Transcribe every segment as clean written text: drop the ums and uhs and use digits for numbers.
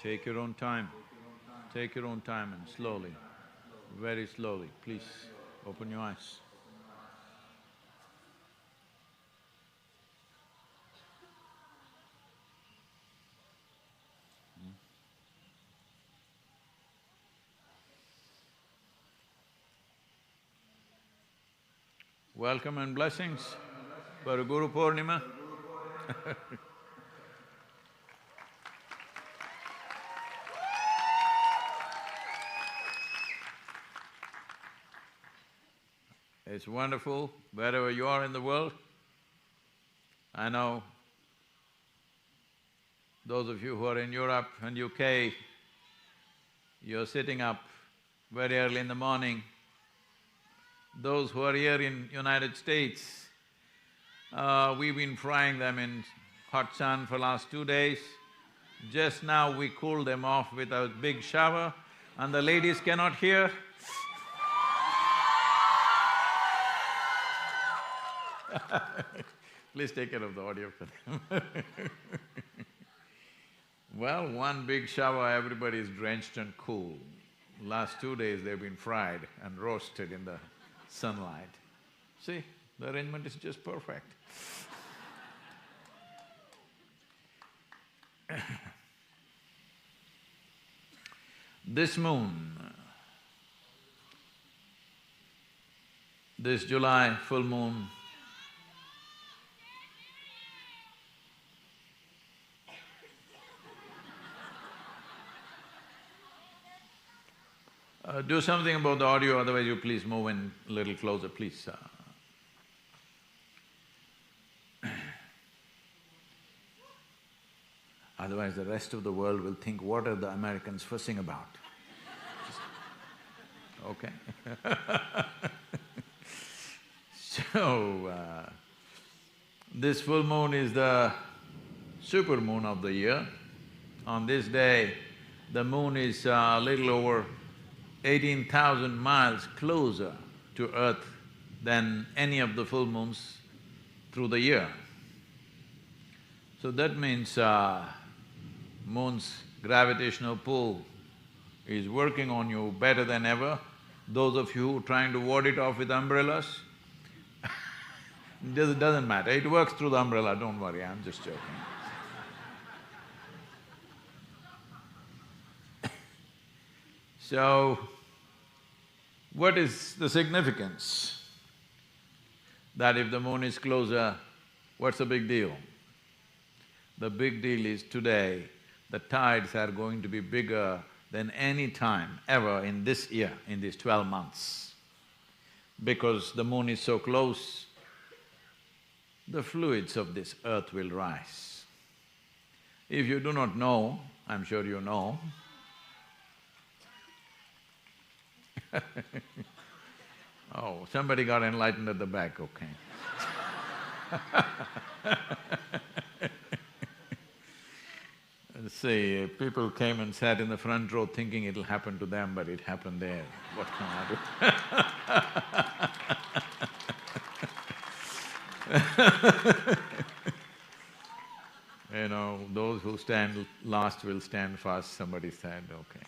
Take your own time. Take your own time and slowly, very slowly, please open your eyes. Welcome and blessings for Guru Purnima. It's wonderful, wherever you are in the world. I know those of you who are in Europe and UK, you're sitting up very early in the morning. Those who are here in United States, we've been frying them in hot sun for last 2 days. Just now we cooled them off with a big shower and the ladies cannot hear. Please take care of the audio for them. Well, one big shower, everybody is drenched and cool. Last 2 days they've been fried and roasted in the sunlight. See, the arrangement is just perfect. This moon, this July full moon, do something about the audio, otherwise you please move in a little closer, please. Otherwise the rest of the world will think, what are the Americans fussing about? Okay. So, this full moon is the super moon of the year. On this day, the moon is a little over 18,000 miles closer to Earth than any of the full moons through the year. So that means moon's gravitational pull is working on you better than ever. Those of you trying to ward it off with umbrellas, doesn't matter, it works through the umbrella, don't worry, I'm just joking. So, what is the significance? That if the moon is closer, what's the big deal? The big deal is today, the tides are going to be bigger than any time ever in this year, in these 12 months. Because the moon is so close, the fluids of this earth will rise. If you do not know, I'm sure you know, oh, somebody got enlightened at the back, okay. See, people came and sat in the front row thinking it'll happen to them, but it happened there. What can I do? You know, those who stand last will stand fast, somebody said, okay.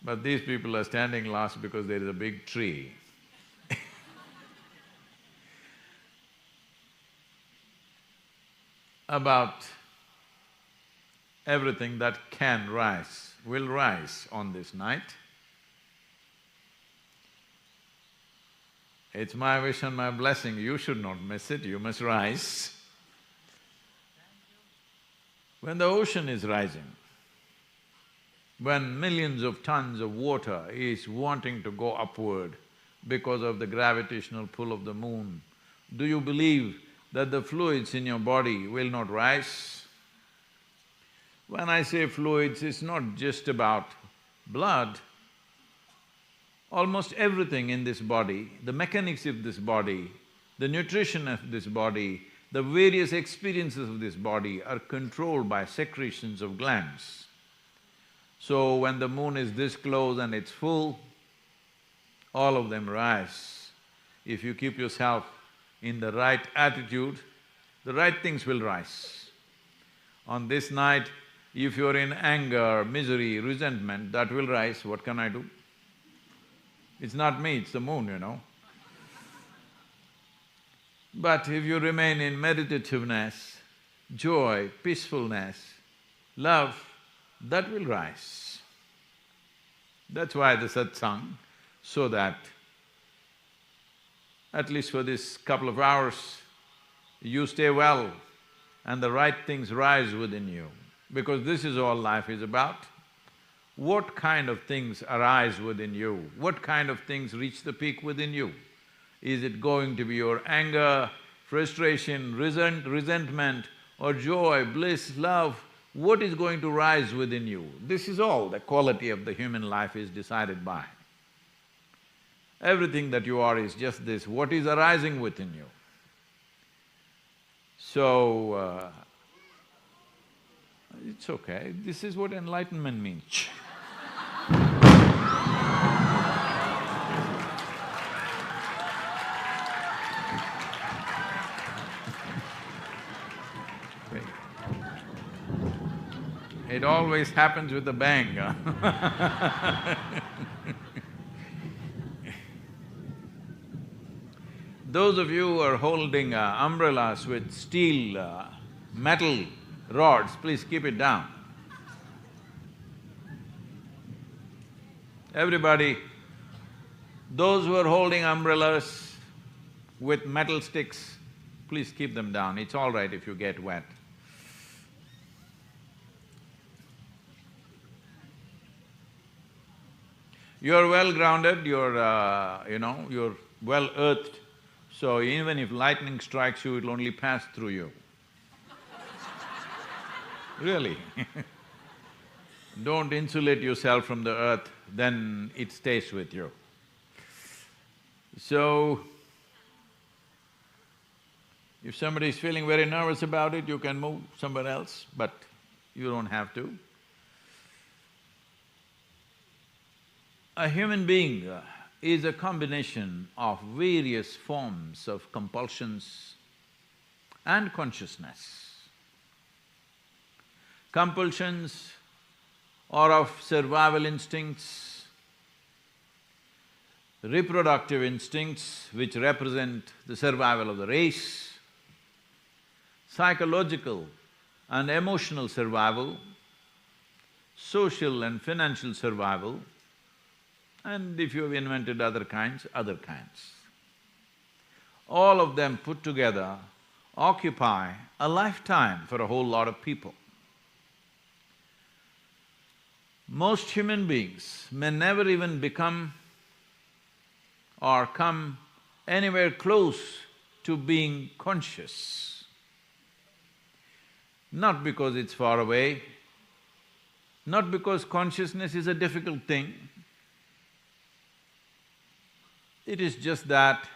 But these people are standing last because there is a big tree. About everything that can rise will rise on this night. It's my wish and my blessing, you should not miss it, you must rise. When the ocean is rising, when millions of tons of water is wanting to go upward because of the gravitational pull of the moon, do you believe that the fluids in your body will not rise? When I say fluids, it's not just about blood. Almost everything in this body, the mechanics of this body, the nutrition of this body, the various experiences of this body are controlled by secretions of glands. So when the moon is this close and it's full, all of them rise. If you keep yourself in the right attitude, the right things will rise. On this night, If you're in anger, misery, resentment, that will rise, what can I do? It's not me, it's the moon, you know. But if you remain in meditativeness, joy, peacefulness, love, that will rise. That's why the satsang, so that at least for this couple of hours, you stay well and the right things rise within you. Because this is all life is about. What kind of things arise within you? What kind of things reach the peak within you? Is it going to be your anger, frustration, resentment, or joy, bliss, love? What is going to rise within you? This is all the quality of the human life is decided by. Everything that you are is just this, what is arising within you. So, it's okay, this is what enlightenment means. It always happens with a bang, huh? Those of you who are holding umbrellas with steel, metal rods, please keep it down. Everybody, those who are holding umbrellas with metal sticks, please keep them down. It's all right if you get wet. You're well grounded, you're well earthed, so even if lightning strikes you, it'll only pass through you. Really. Don't insulate yourself from the earth, then it stays with you. So, if somebody is feeling very nervous about it, you can move somewhere else, but you don't have to. A human being is a combination of various forms of compulsions and consciousness. Compulsions are of survival instincts, reproductive instincts which represent the survival of the race, psychological and emotional survival, social and financial survival, and if you have invented other kinds, other kinds. All of them put together occupy a lifetime for a whole lot of people. Most human beings may never even become or come anywhere close to being conscious. Not because it's far away, not because consciousness is a difficult thing. It is just that,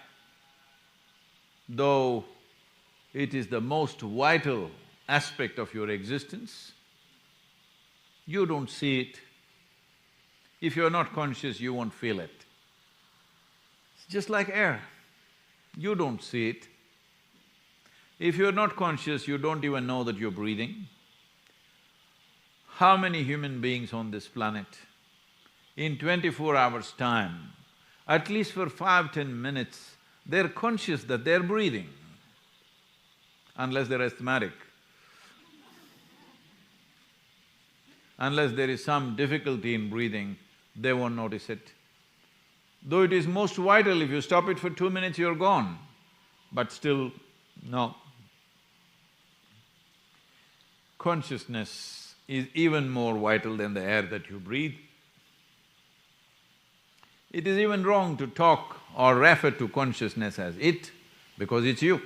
though it is the most vital aspect of your existence, you don't see it. If you're not conscious, you won't feel it. It's just like air, you don't see it. If you're not conscious, you don't even know that you're breathing. How many human beings on this planet, in 24 hours' time, at least for 5–10 minutes, they're conscious that they're breathing, unless they're asthmatic. Unless there is some difficulty in breathing, they won't notice it. Though it is most vital, if you stop it for 2 minutes, you're gone, but still, no. Consciousness is even more vital than the air that you breathe. It is even wrong to talk or refer to consciousness as it, because it's you.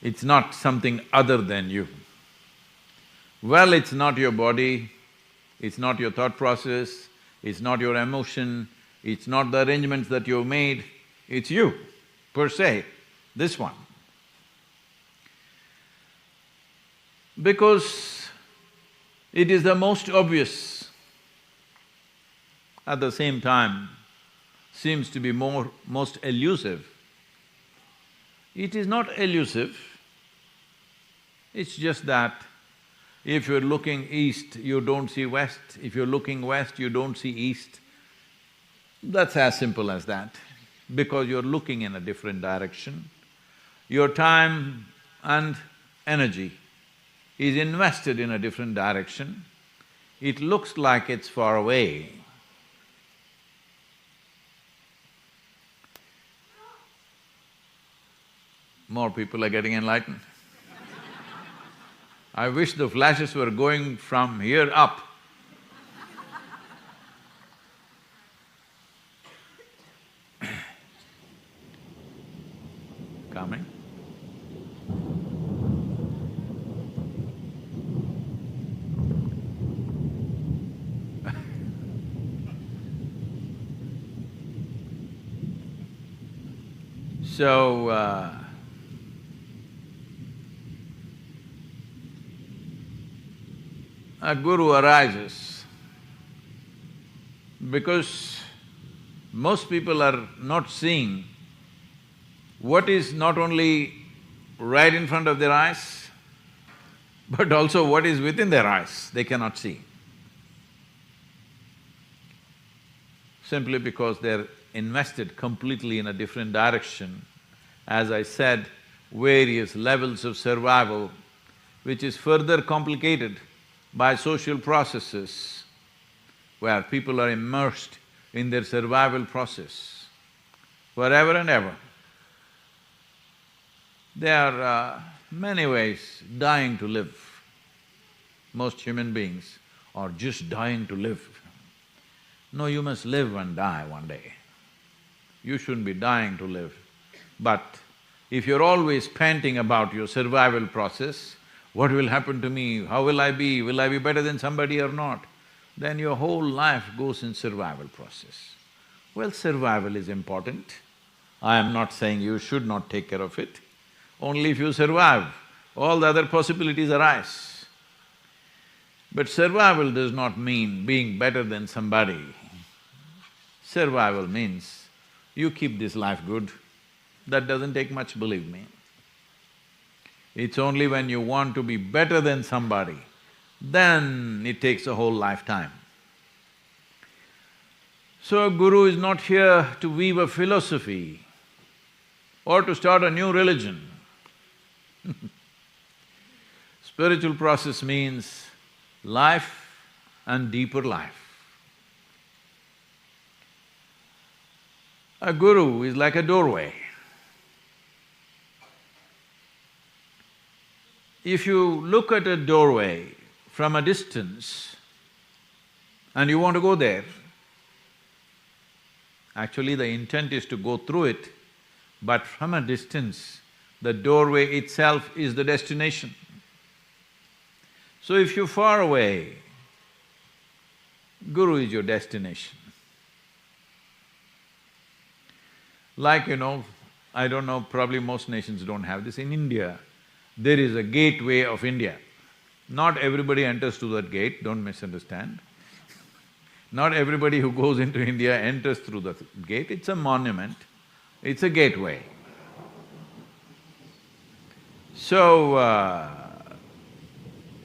It's not something other than you. Well, it's not your body, it's not your thought process, it's not your emotion, it's not the arrangements that you've made, it's you, per se, this one. Because it is the most obvious, at the same time seems to be most elusive. It is not elusive, It's just that if you're looking east, you don't see west. If you're looking west, you don't see east. That's as simple as that. Because you're looking in a different direction, your time and energy is invested in a different direction, it looks like it's far away. More people are getting enlightened. I wish the flashes were going from here up. Coming. So, a guru arises because most people are not seeing what is not only right in front of their eyes, but also what is within their eyes, they cannot see. Simply because they're invested completely in a different direction. As I said, various levels of survival, which is further complicated by social processes, where people are immersed in their survival process forever and ever. They are many ways dying to live. Most human beings are just dying to live. No, you must live and die one day. You shouldn't be dying to live. But if you're always panting about your survival process, what will happen to me, how will I be better than somebody or not, then your whole life goes in survival process. Well, survival is important. I am not saying you should not take care of it. Only if you survive, all the other possibilities arise. But survival does not mean being better than somebody. Survival means you keep this life good. That doesn't take much, believe me. It's only when you want to be better than somebody, then it takes a whole lifetime. So a guru is not here to weave a philosophy or to start a new religion. Spiritual process means life and deeper life. A guru is like a doorway. If you look at a doorway from a distance and you want to go there, actually the intent is to go through it, but from a distance, the doorway itself is the destination. So if you're far away, guru is your destination. Like, I don't know, probably most nations don't have this. In India, there is a gateway of India. Not everybody enters through that gate, don't misunderstand. Not everybody who goes into India enters through the gate, it's a monument, it's a gateway. So,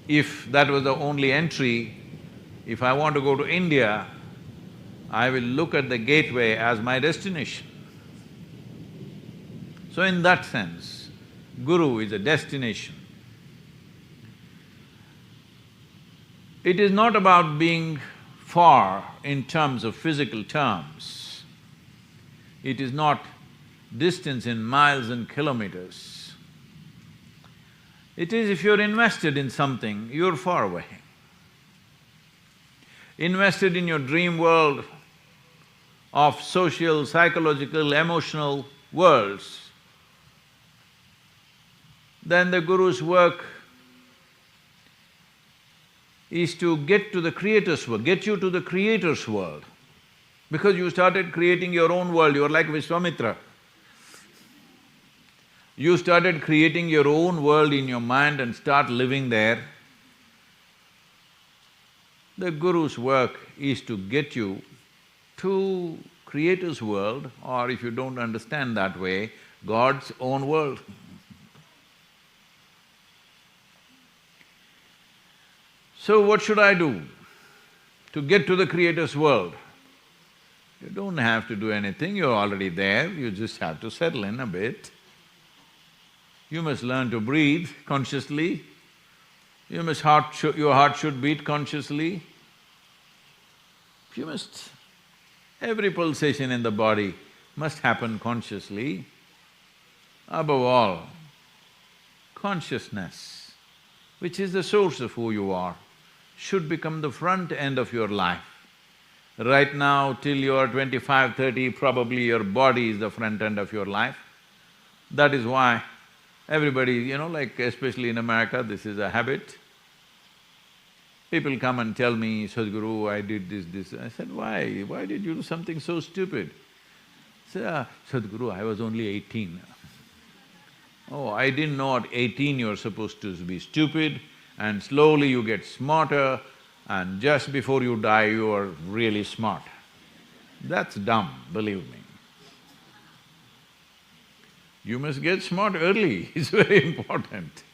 if that was the only entry, if I want to go to India, I will look at the gateway as my destination. So in that sense, guru is a destination. It is not about being far in terms of physical terms. It is not distance in miles and kilometers. It is if you're invested in something, you're far away. Invested in your dream world of social, psychological, emotional worlds, then the guru's work is to get to the creator's world, get you to the creator's world. Because you started creating your own world, you're like Vishwamitra. You started creating your own world in your mind and start living there. The guru's work is to get you to creator's world, or if you don't understand that way, God's own world. So what should I do to get to the Creator's world? You don't have to do anything, you're already there, you just have to settle in a bit. You must learn to breathe consciously, your heart should beat consciously. Every pulsation in the body must happen consciously. Above all, consciousness, which is the source of who you are, should become the front end of your life. Right now, till you are 25, 30, probably your body is the front end of your life. That is why everybody, like especially in America, this is a habit. People come and tell me, Sadhguru, I did this. I said, why? Why did you do something so stupid? Say, Sadhguru, I was only 18. Oh, I didn't know at 18 you're supposed to be stupid, and slowly you get smarter, and just before you die, you are really smart. That's dumb, believe me. You must get smart early, it's very important.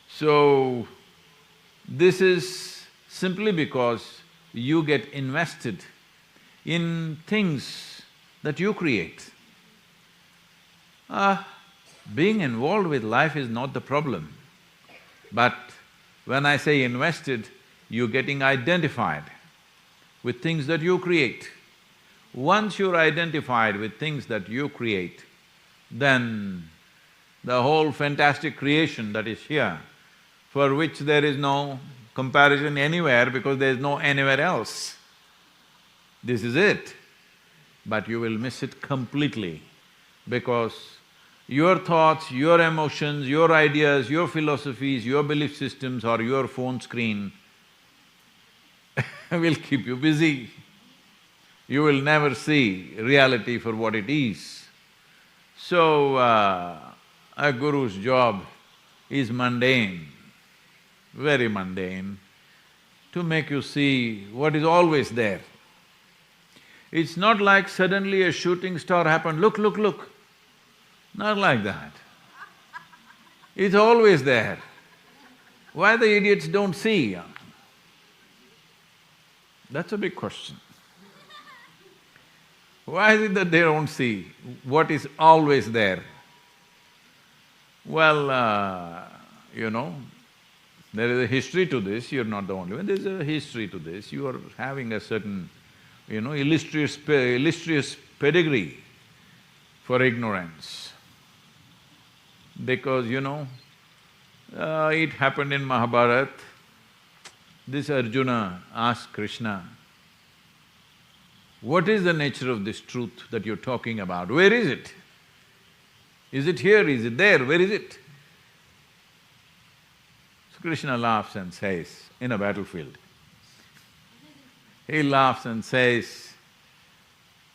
So, this is simply because you get invested in things that you create. Being involved with life is not the problem, but when I say invested, you're getting identified with things that you create. Once you're identified with things that you create, then the whole fantastic creation that is here, for which there is no comparison anywhere because there is no anywhere else, this is it. But you will miss it completely because your thoughts, your emotions, your ideas, your philosophies, your belief systems or your phone screen will keep you busy. You will never see reality for what it is. So, a guru's job is mundane, very mundane, to make you see what is always there. It's not like suddenly a shooting star happened, look, look, look. Not like that. It's always there. Why the idiots don't see? That's a big question. Why is it that they don't see what is always there? Well, there is a history to this, you're not the only one, there's a history to this. You are having a certain, illustrious pedigree for ignorance. Because, it happened in Mahabharata. This Arjuna asked Krishna, what is the nature of this truth that you're talking about? Where is it? Is it here? Is it there? Where is it? So Krishna laughs and says, in a battlefield, he laughs and says,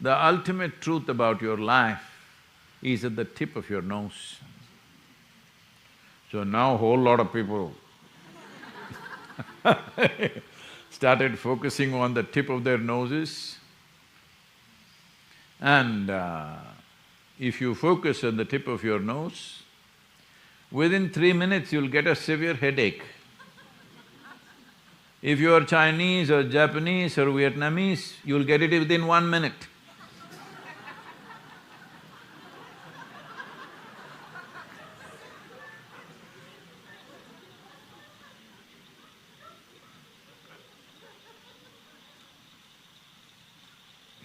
the ultimate truth about your life is at the tip of your nose. So now whole lot of people started focusing on the tip of their noses. And if you focus on the tip of your nose, within 3 minutes you'll get a severe headache. If you are Chinese or Japanese or Vietnamese, you'll get it within 1 minute.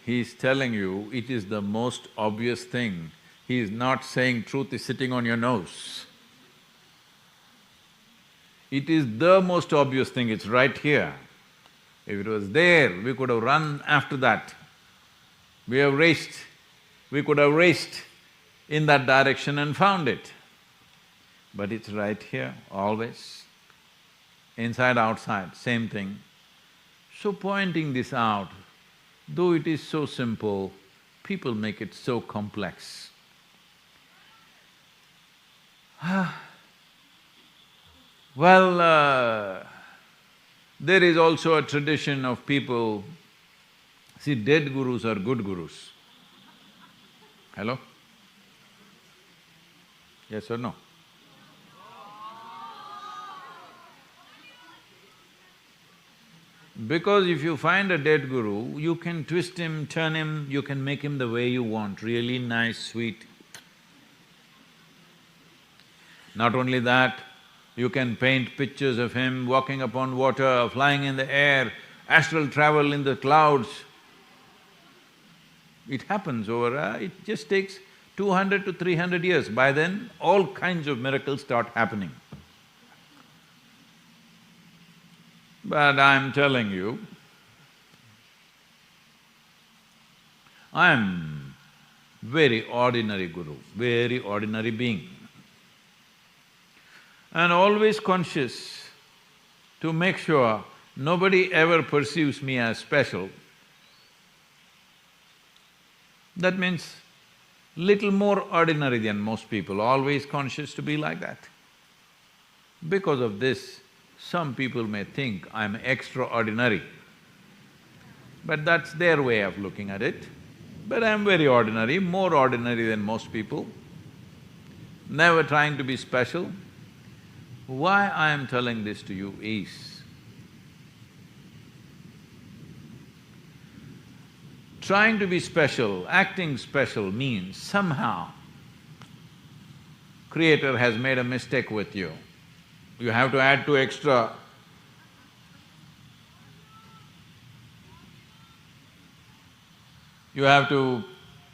He's telling you it is the most obvious thing. He is not saying truth is sitting on your nose. It is the most obvious thing, it's right here. If it was there, we could have run after that. We could have raced in that direction and found it. But it's right here, always. Inside, outside, same thing. So pointing this out, though it is so simple, people make it so complex. Well, there is also a tradition of people… See, dead gurus are good gurus. Hello? Yes or no? Because if you find a dead guru, you can twist him, turn him, you can make him the way you want, really nice, sweet. Not only that, you can paint pictures of him walking upon water, flying in the air, astral travel in the clouds. It happens it just takes 200 to 300 years. By then, all kinds of miracles start happening. But I'm telling you, I'm very ordinary guru, very ordinary being, and always conscious to make sure nobody ever perceives me as special. That means little more ordinary than most people, always conscious to be like that. Because of this, some people may think I'm extraordinary, but that's their way of looking at it. But I'm very ordinary, more ordinary than most people, never trying to be special. Why I am telling this to you is, trying to be special, acting special means somehow Creator has made a mistake with you. You have to add two extra. You have to…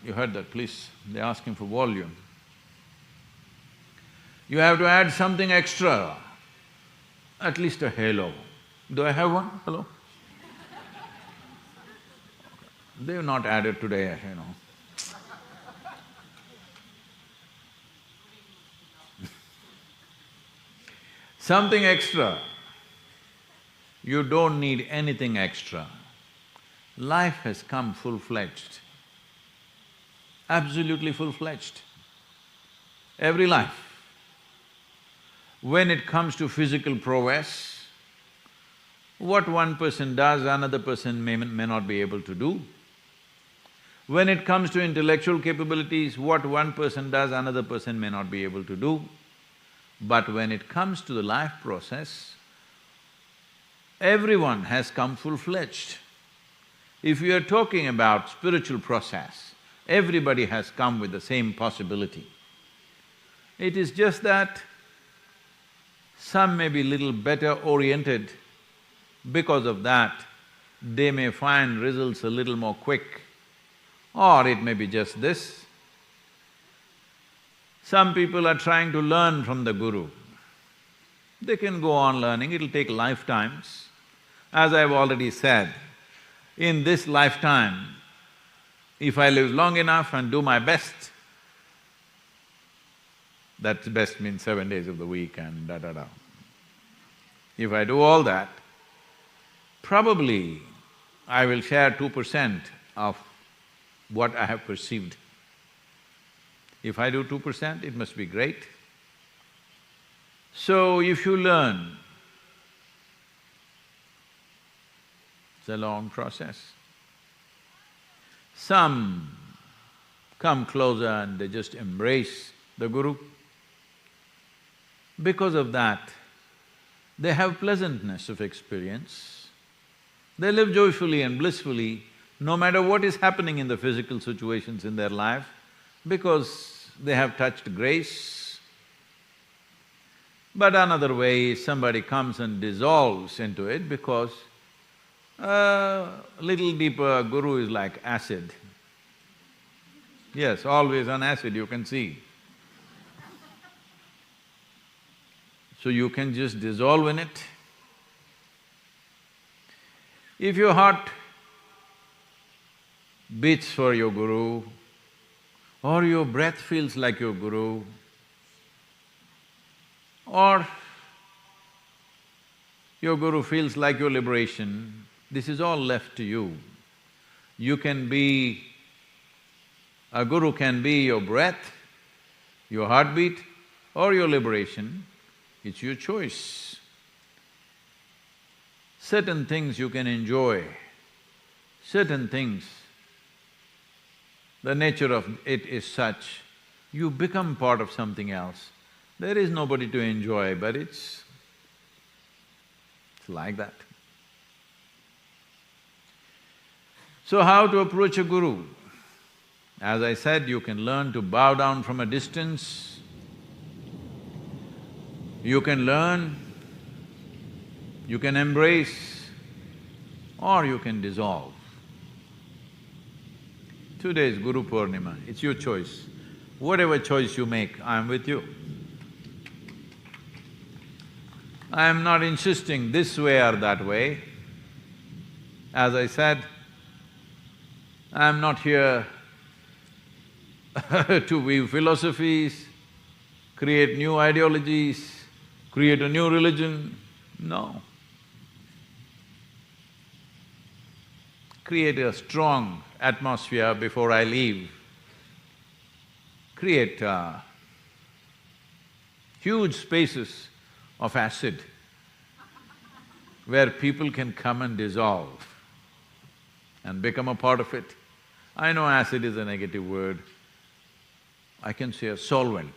You heard that, please, they're asking for volume. You have to add something extra, at least a halo. Do I have one? Hello? They've not added today, you know. Something extra. You don't need anything extra. Life has come full-fledged, absolutely full-fledged. Every life. When it comes to physical prowess, what one person does, another person may not be able to do. When it comes to intellectual capabilities, what one person does, another person may not be able to do. But when it comes to the life process, everyone has come full-fledged. If we are talking about spiritual process, everybody has come with the same possibility. It is just that some may be little better oriented. Because of that, they may find results a little more quick, or it may be just this. Some people are trying to learn from the Guru. They can go on learning, it'll take lifetimes. As I've already said, in this lifetime, if I live long enough and do my best, that best means 7 days of the week and da-da-da. If I do all that, probably I will share 2% of what I have perceived. If I do 2%, it must be great. So if you learn, it's a long process. Some come closer and they just embrace the Guru. Because of that, they have pleasantness of experience. They live joyfully and blissfully, no matter what is happening in the physical situations in their life, because they have touched grace. But another way is somebody comes and dissolves into it because a little deeper Guru is like acid. Yes, always on acid you can see. So you can just dissolve in it. If your heart beats for your Guru, or your breath feels like your Guru, or your Guru feels like your liberation, this is all left to you. You can be… a Guru can be your breath, your heartbeat, or your liberation. It's your choice. Certain things you can enjoy, certain things, the nature of it is such, you become part of something else. There is nobody to enjoy, but it's like that. So how to approach a guru? As I said, you can learn to bow down from a distance, you can learn, you can embrace, or you can dissolve. Today is Guru Purnima, it's your choice. Whatever choice you make, I'm with you. I am not insisting this way or that way. As I said, I am not here to weave philosophies, create new ideologies, create a new religion. No. Create a strong atmosphere before I leave. Create huge spaces of acid where people can come and dissolve and become a part of it. I know acid is a negative word, I can say a solvent.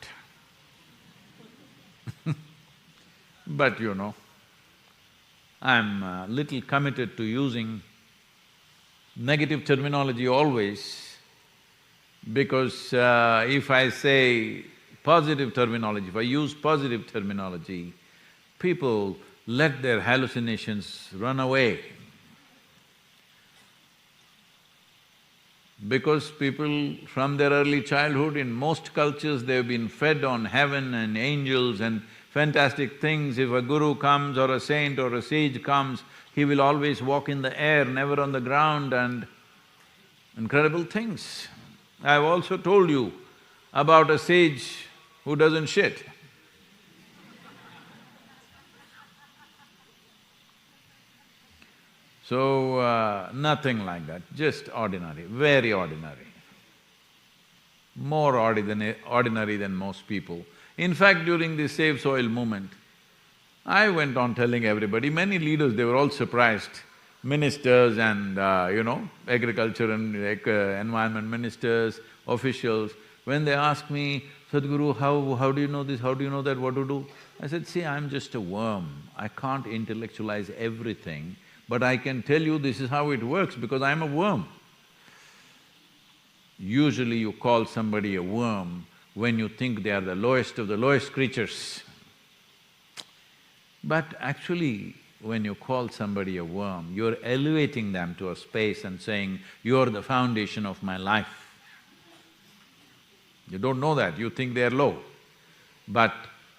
But you know, I'm little committed to using negative terminology always, because if I say positive terminology, if I use positive terminology, people let their hallucinations run away. Because people from their early childhood, in most cultures, they've been fed on heaven and angels and fantastic things. If a guru comes or a saint or a sage comes, he will always walk in the air, never on the ground, and incredible things. I've also told you about a sage who doesn't shit. So, nothing like that, just ordinary, very ordinary. More ordinary than most people. In fact, during the Save Soil movement, I went on telling everybody, many leaders, they were all surprised, ministers and agriculture and environment ministers, officials, when they asked me, Sadhguru, how do you know this, how do you know that, what to do? I said, see, I'm just a worm, I can't intellectualize everything, but I can tell you this is how it works because I'm a worm. Usually you call somebody a worm when you think they are the lowest of the lowest creatures. But actually, when you call somebody a worm, you're elevating them to a space and saying, you're the foundation of my life. You don't know that, you think they're low, but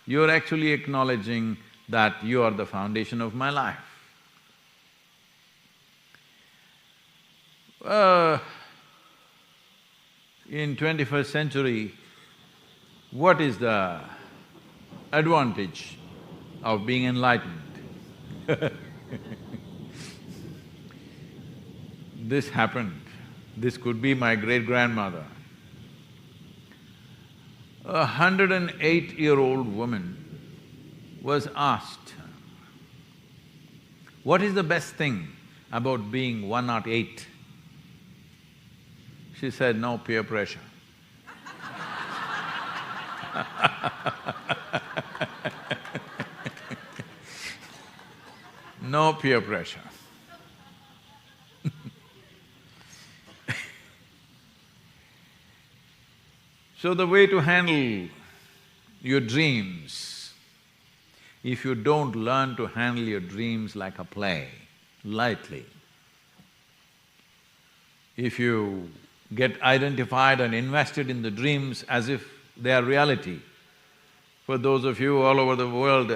you're actually acknowledging that you are the foundation of my life. In 21st century, what is the advantage of being enlightened? This happened, this could be my great-grandmother. A 108-year-old woman was asked, what is the best thing about being 108? She said, no peer pressure. No peer pressure. So the way to handle your dreams, if you don't learn to handle your dreams like a play, lightly, if you get identified and invested in the dreams as if they are reality. For those of you all over the world,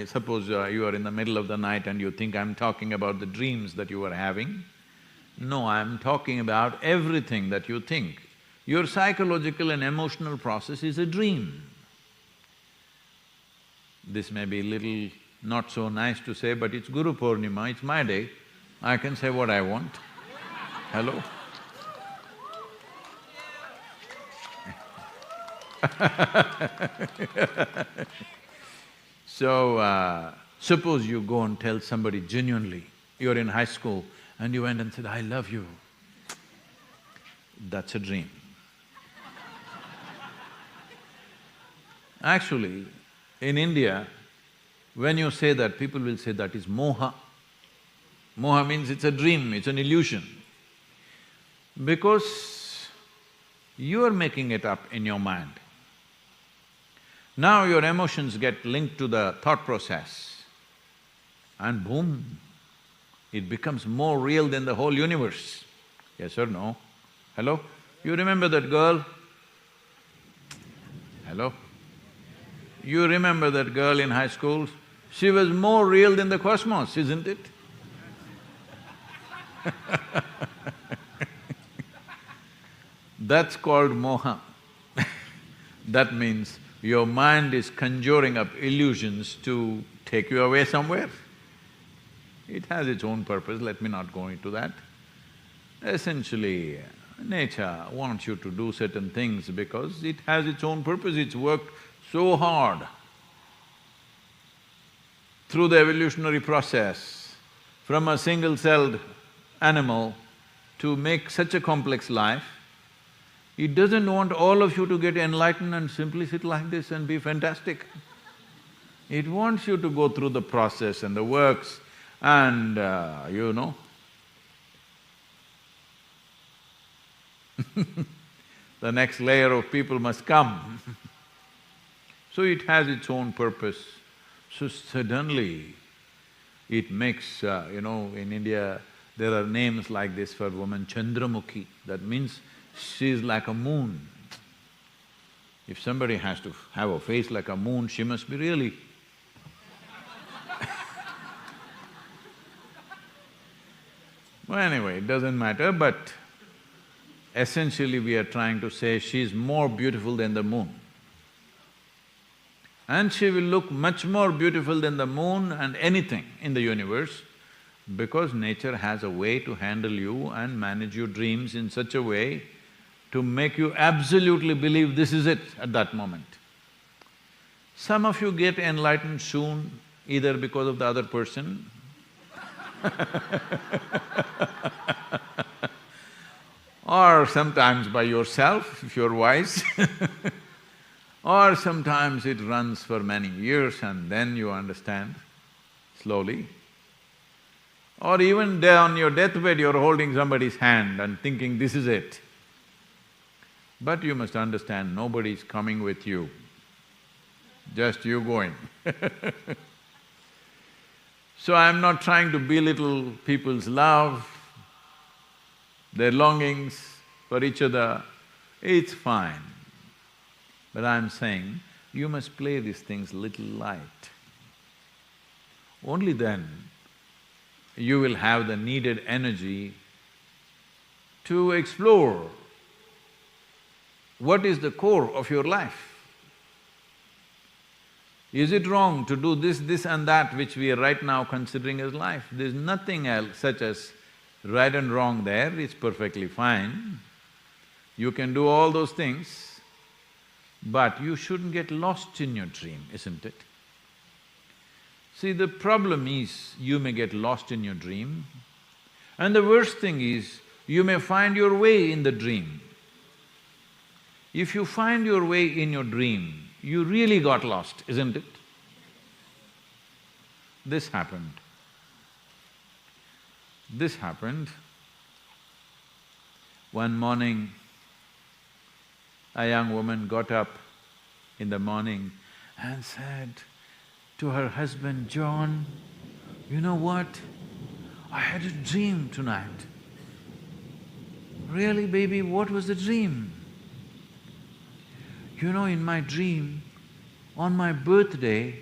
suppose you are in the middle of the night and you think I'm talking about the dreams that you are having. No, I'm talking about everything that you think. Your psychological and emotional process is a dream. This may be little not so nice to say, but it's Guru Purnima, it's my day, I can say what I want. Hello? So, suppose you go and tell somebody genuinely, you're in high school and you went and said, I love you. That's a dream. Actually, in India, when you say that, people will say that is moha. Moha means it's a dream, it's an illusion. Because you are making it up in your mind. Now your emotions get linked to the thought process and boom, it becomes more real than the whole universe. Yes or no? Hello? You remember that girl? Hello? You remember that girl in high school? She was more real than the cosmos, isn't it? That's called moha. That means your mind is conjuring up illusions to take you away somewhere. It has its own purpose, let me not go into that. Essentially, nature wants you to do certain things because it has its own purpose, it's worked so hard through the evolutionary process from a single-celled animal to make such a complex life. It doesn't want all of you to get enlightened and simply sit like this and be fantastic. It wants you to go through the process and the works and, you know, the next layer of people must come. So it has its own purpose. So suddenly, it makes, in India, there are names like this for woman, Chandramukhi, that means she's like a moon. If somebody has to have a face like a moon, she must be really well, anyway, it doesn't matter, but essentially we are trying to say she's more beautiful than the moon. And she will look much more beautiful than the moon and anything in the universe because nature has a way to handle you and manage your dreams in such a way to make you absolutely believe this is it at that moment. Some of you get enlightened soon, either because of the other person or sometimes by yourself, if you're wise or sometimes it runs for many years and then you understand slowly. Or even there on your deathbed, you're holding somebody's hand and thinking, this is it. But you must understand, nobody's coming with you, just you going So I'm not trying to belittle people's love, their longings for each other, it's fine. But I'm saying, you must play these things little light. Only then you will have the needed energy to explore what is the core of your life. Is it wrong to do this and that which we are right now considering as life? There's nothing else such as right and wrong there, it's perfectly fine. You can do all those things, but you shouldn't get lost in your dream, isn't it? See, the problem is you may get lost in your dream, and the worst thing is you may find your way in the dream. If you find your way in your dream, you really got lost, isn't it? This happened. This happened. One morning, a young woman got up in the morning and said to her husband, John, you know what? I had a dream tonight. Really, baby, what was the dream? You know, in my dream, on my birthday,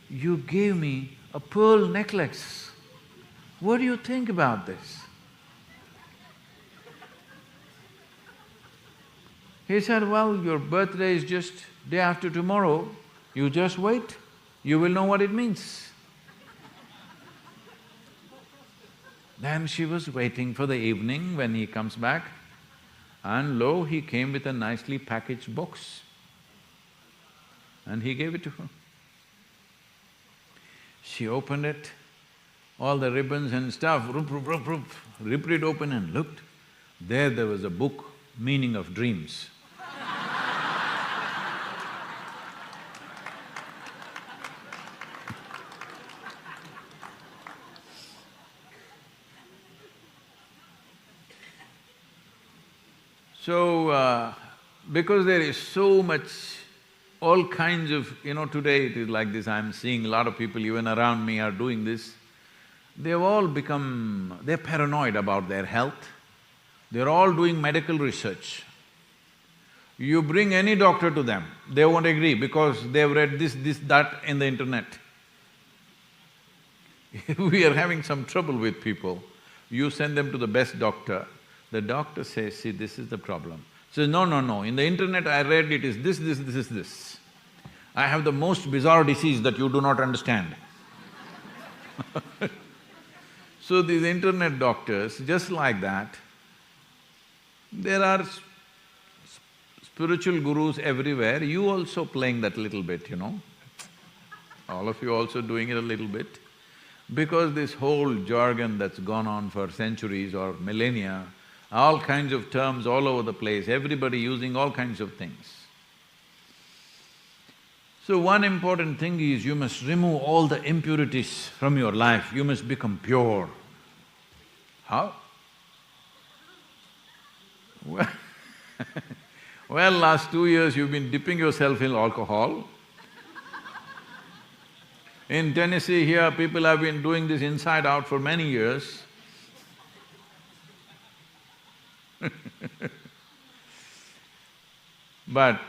you gave me a pearl necklace. What do you think about this? He said, well, your birthday is just day after tomorrow, you just wait, you will know what it means. Then she was waiting for the evening when he comes back, and lo, he came with a nicely packaged box. And he gave it to her. She opened it, all the ribbons and stuff, ripped it open and looked. There was a book, Meaning of Dreams. So, because there is so much, all kinds of… today it is like this, I'm seeing a lot of people even around me are doing this. They've all become… they're paranoid about their health. They're all doing medical research. You bring any doctor to them, they won't agree because they've read this, that in the internet. We are having some trouble with people. You send them to the best doctor, the doctor says, see, this is the problem. Says, no, no, no, in the internet I read it is this. I have the most bizarre disease that you do not understand. So these internet doctors, just like that, there are spiritual gurus everywhere, you also playing that little bit, all of you also doing it a little bit. Because this whole jargon that's gone on for centuries or millennia, all kinds of terms all over the place, everybody using all kinds of things. So one important thing is you must remove all the impurities from your life, you must become pure. How? Well, last 2 years you've been dipping yourself in alcohol. In Tennessee here, people have been doing this inside out for many years. But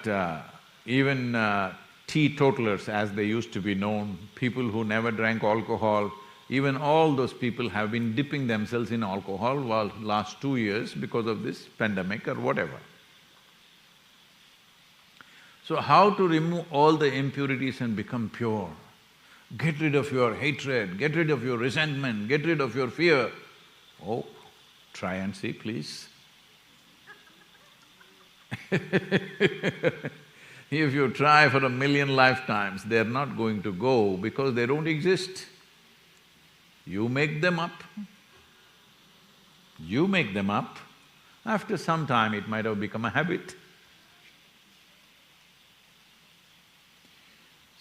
even teetotalers, as they used to be known, people who never drank alcohol, even all those people have been dipping themselves in alcohol last 2 years because of this pandemic or whatever. So how to remove all the impurities and become pure? Get rid of your hatred, get rid of your resentment, get rid of your fear. Oh, try and see, please. If you try for 1,000,000 lifetimes, they're not going to go because they don't exist. You make them up. You make them up. After some time, it might have become a habit.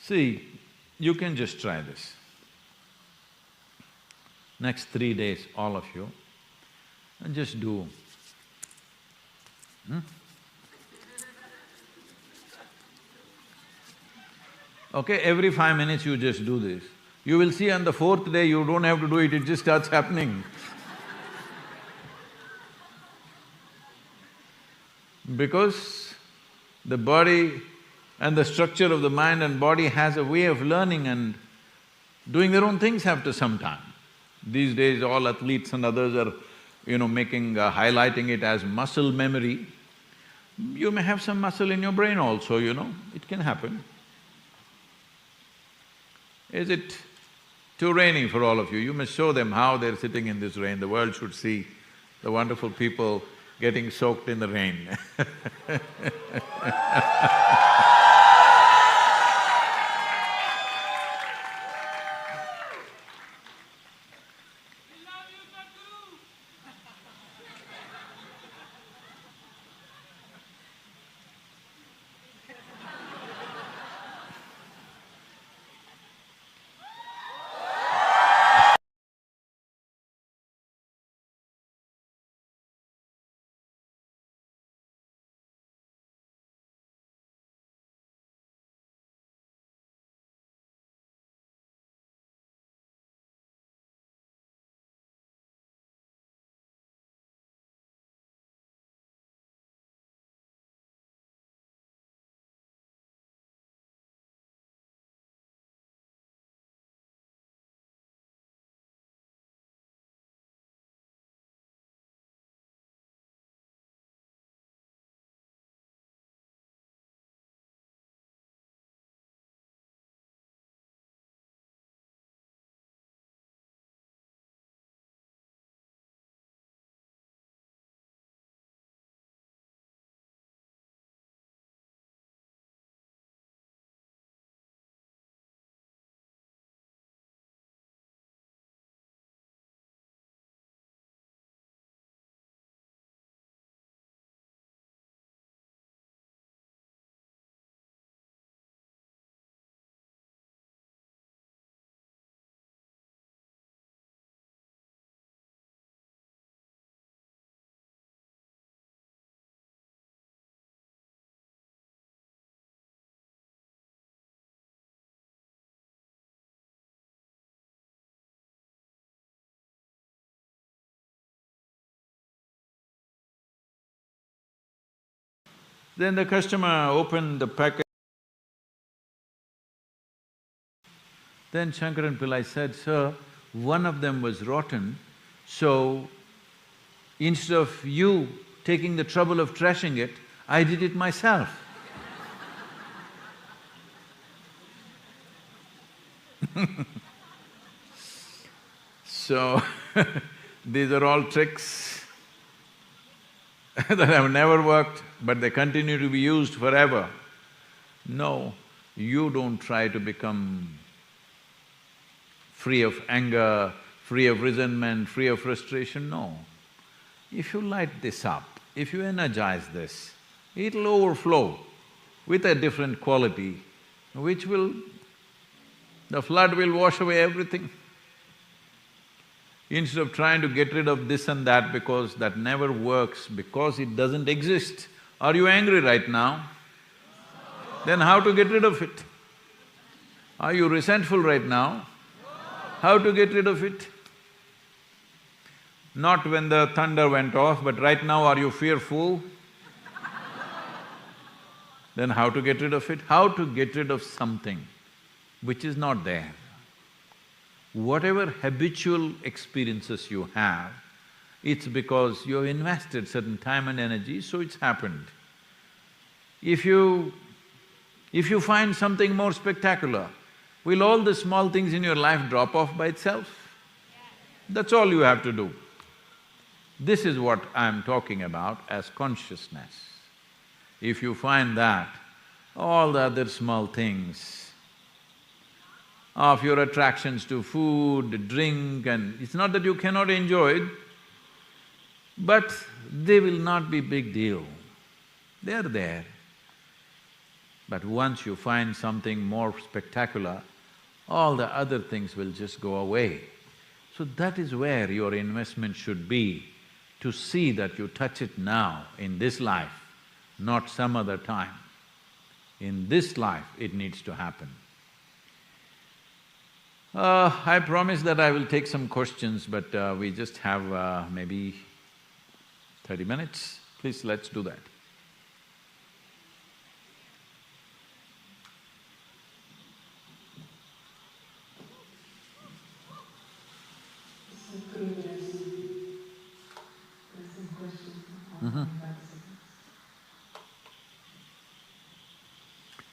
See, you can just try this. Next 3 days, all of you, and just do. Okay, every 5 minutes you just do this. You will see on the 4th day you don't have to do it, it just starts happening. Because the body and the structure of the mind and body has a way of learning and doing their own things after some time. These days all athletes and others are, highlighting it as muscle memory. You may have some muscle in your brain also, it can happen. Is it too rainy for all of you? You must show them how they're sitting in this rain. The world should see the wonderful people getting soaked in the rain. Then the customer opened the packet. Then Shankaran Pillai said, "Sir, one of them was rotten, so instead of you taking the trouble of trashing it, I did it myself." So, these are all tricks that have never worked, but they continue to be used forever. No, you don't try to become free of anger, free of resentment, free of frustration, no. If you light this up, if you energize this, it'll overflow with a different quality, which will… the flood will wash away everything. Instead of trying to get rid of this and that because that never works, because it doesn't exist. Are you angry right now? Then how to get rid of it? Are you resentful right now? How to get rid of it? Not when the thunder went off, but right now are you fearful? Then how to get rid of it? How to get rid of something which is not there? Whatever habitual experiences you have, it's because you have invested certain time and energy, so it's happened. If you find something more spectacular, will all the small things in your life drop off by itself? That's all you have to do. This is what I'm talking about as consciousness. If you find that, all the other small things of your attractions to food, drink, and it's not that you cannot enjoy it, but they will not be big deal. They're there. But once you find something more spectacular, all the other things will just go away. So that is where your investment should be, to see that you touch it now, in this life, not some other time. In this life, it needs to happen. I promise that I will take some questions, but we just have maybe 30 minutes. Please, let's do that.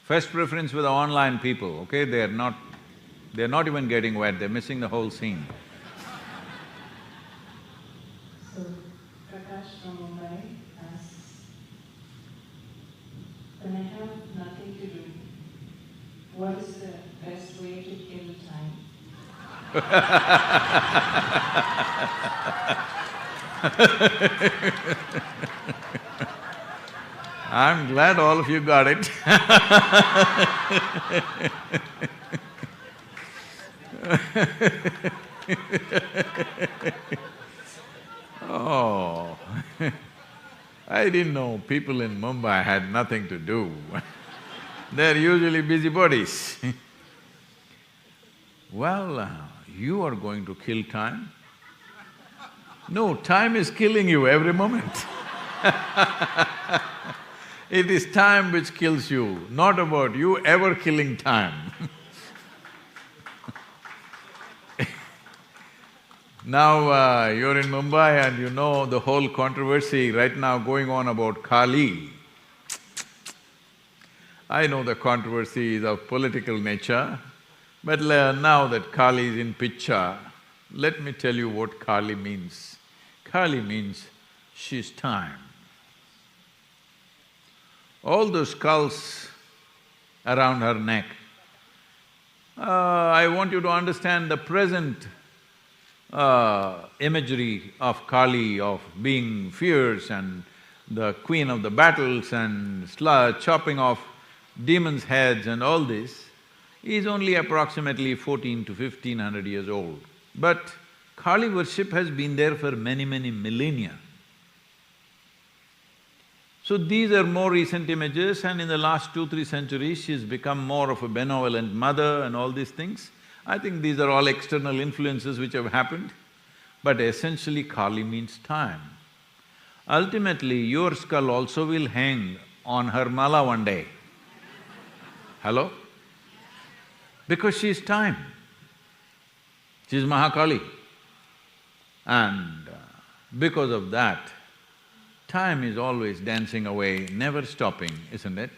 First preference for the online people, okay? They're not even getting wet, they're missing the whole scene. So, Prakash from Mumbai asks, when I have nothing to do, what is the best way to kill time? I'm glad all of you got it. Oh, I didn't know people in Mumbai had nothing to do. They're usually busybodies. Well, you are going to kill time? No, time is killing you every moment. It is time which kills you, not about you ever killing time. Now, you're in Mumbai and you know the whole controversy right now going on about Kali. I know the controversy is of political nature, but now that Kali is in picture, let me tell you what Kali means. Kali means she's time. All those skulls around her neck, I want you to understand the present imagery of Kali, of being fierce and the queen of the battles and chopping off demons' heads and all this, is only approximately 14 to 1500 years old. But Kali worship has been there for many, many millennia. So these are more recent images, and in the last 2-3 centuries she's become more of a benevolent mother and all these things. I think these are all external influences which have happened, but essentially Kali means time. Ultimately, your skull also will hang on her mala one day. Hello? Because she's time. She's Mahakali. And because of that, time is always dancing away, never stopping, isn't it?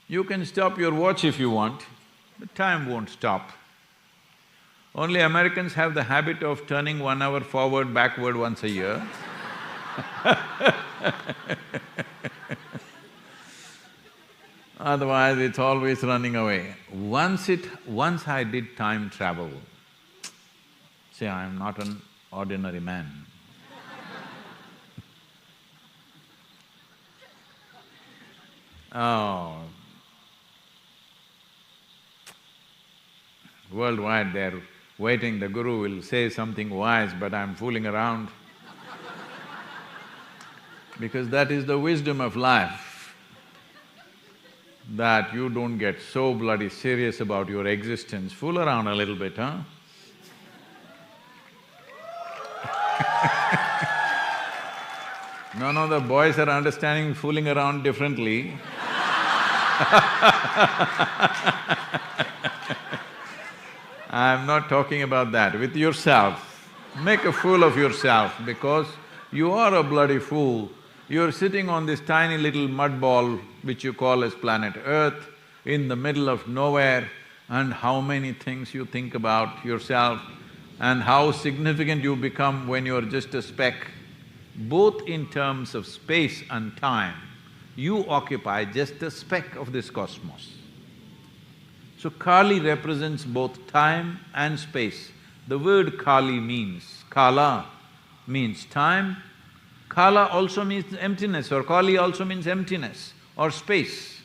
You can stop your watch if you want, but time won't stop. Only Americans have the habit of turning 1 hour forward, backward once a year. Otherwise, it's always running away. Once I did time travel, see, I am not an ordinary man. Oh, worldwide they're waiting, the Guru will say something wise, but I'm fooling around. Because that is the wisdom of life, that you don't get so bloody serious about your existence. Fool around a little bit, huh? No, the boys are understanding fooling around differently. I'm not talking about that. With yourself, make a fool of yourself because you are a bloody fool. You're sitting on this tiny little mud ball which you call as planet Earth in the middle of nowhere, and how many things you think about yourself and how significant you become when you're just a speck. Both in terms of space and time, you occupy just a speck of this cosmos. So Kali represents both time and space. The word Kali means… Kala means time, Kala also means emptiness, or Kali also means emptiness or space.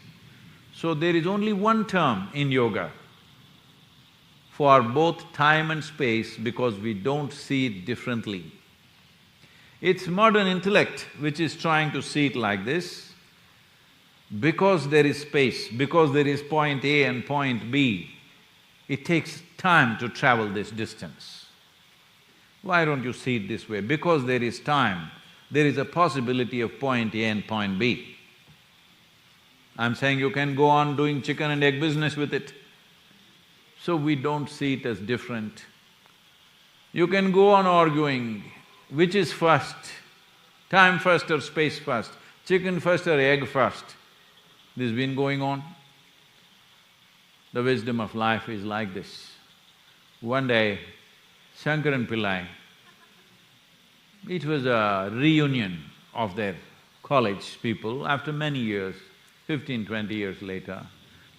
So there is only one term in yoga for both time and space because we don't see it differently. It's modern intellect which is trying to see it like this. Because there is space, because there is point A and point B, it takes time to travel this distance. Why don't you see it this way? Because there is time, there is a possibility of point A and point B. I'm saying you can go on doing chicken and egg business with it. So we don't see it as different. You can go on arguing, which is first, time first or space first, chicken first or egg first. This has been going on. The wisdom of life is like this. One day, Shankaran Pillai, it was a reunion of their college people after many years, 15, 20 years later.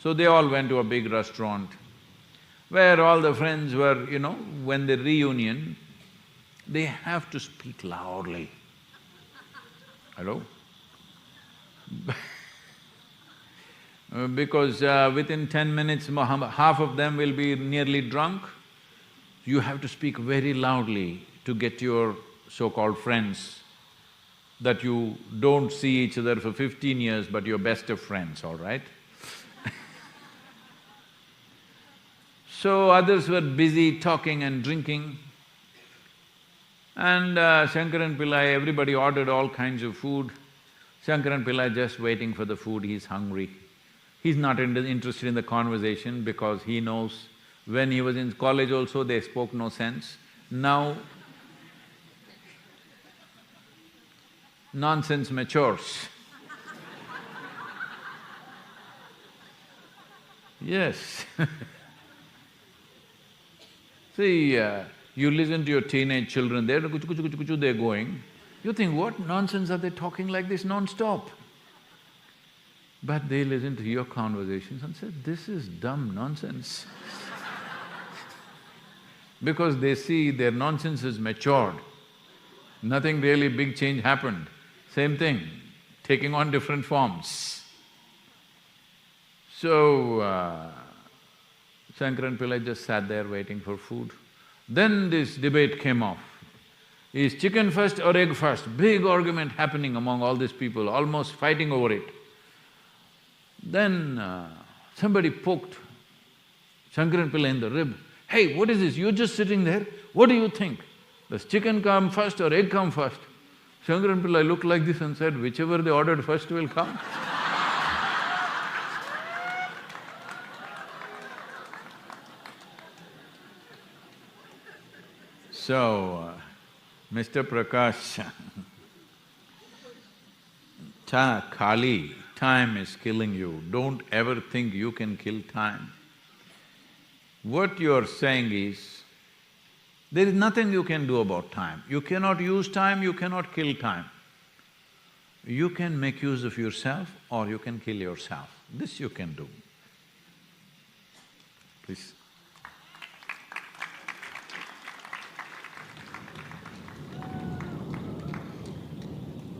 So they all went to a big restaurant where all the friends were, when they reunion, they have to speak loudly. Hello? Because within 10 minutes, half of them will be nearly drunk. You have to speak very loudly to get your so-called friends, that you don't see each other for 15 years but you're best of friends, all right? So others were busy talking and drinking, and Shankaran Pillai, everybody ordered all kinds of food. Shankaran Pillai just waiting for the food, he's hungry. He's not interested in the conversation because he knows when he was in college also they spoke no sense. Now, nonsense matures. Yes. See, you listen to your teenage children, they're kuchu kuchu kuchu kuchu, they're going. You think, what nonsense are they talking like this non-stop? But they listen to your conversations and say, this is dumb nonsense. Because they see their nonsense has matured. Nothing really big change happened. Same thing, taking on different forms. So, Shankaran Pillai just sat there waiting for food. Then this debate came off. Is chicken first or egg first? Big argument happening among all these people, almost fighting over it. Then somebody poked Shankaran Pillai in the rib. Hey, what is this? You're just sitting there, what do you think? Does chicken come first or egg come first? Shankaran Pillai looked like this and said, whichever they ordered first will come. So, Mr. Prakash, Kali, time is killing you. Don't ever think you can kill time. What you're saying is, there is nothing you can do about time. You cannot use time, you cannot kill time. You can make use of yourself or you can kill yourself. This you can do. Please.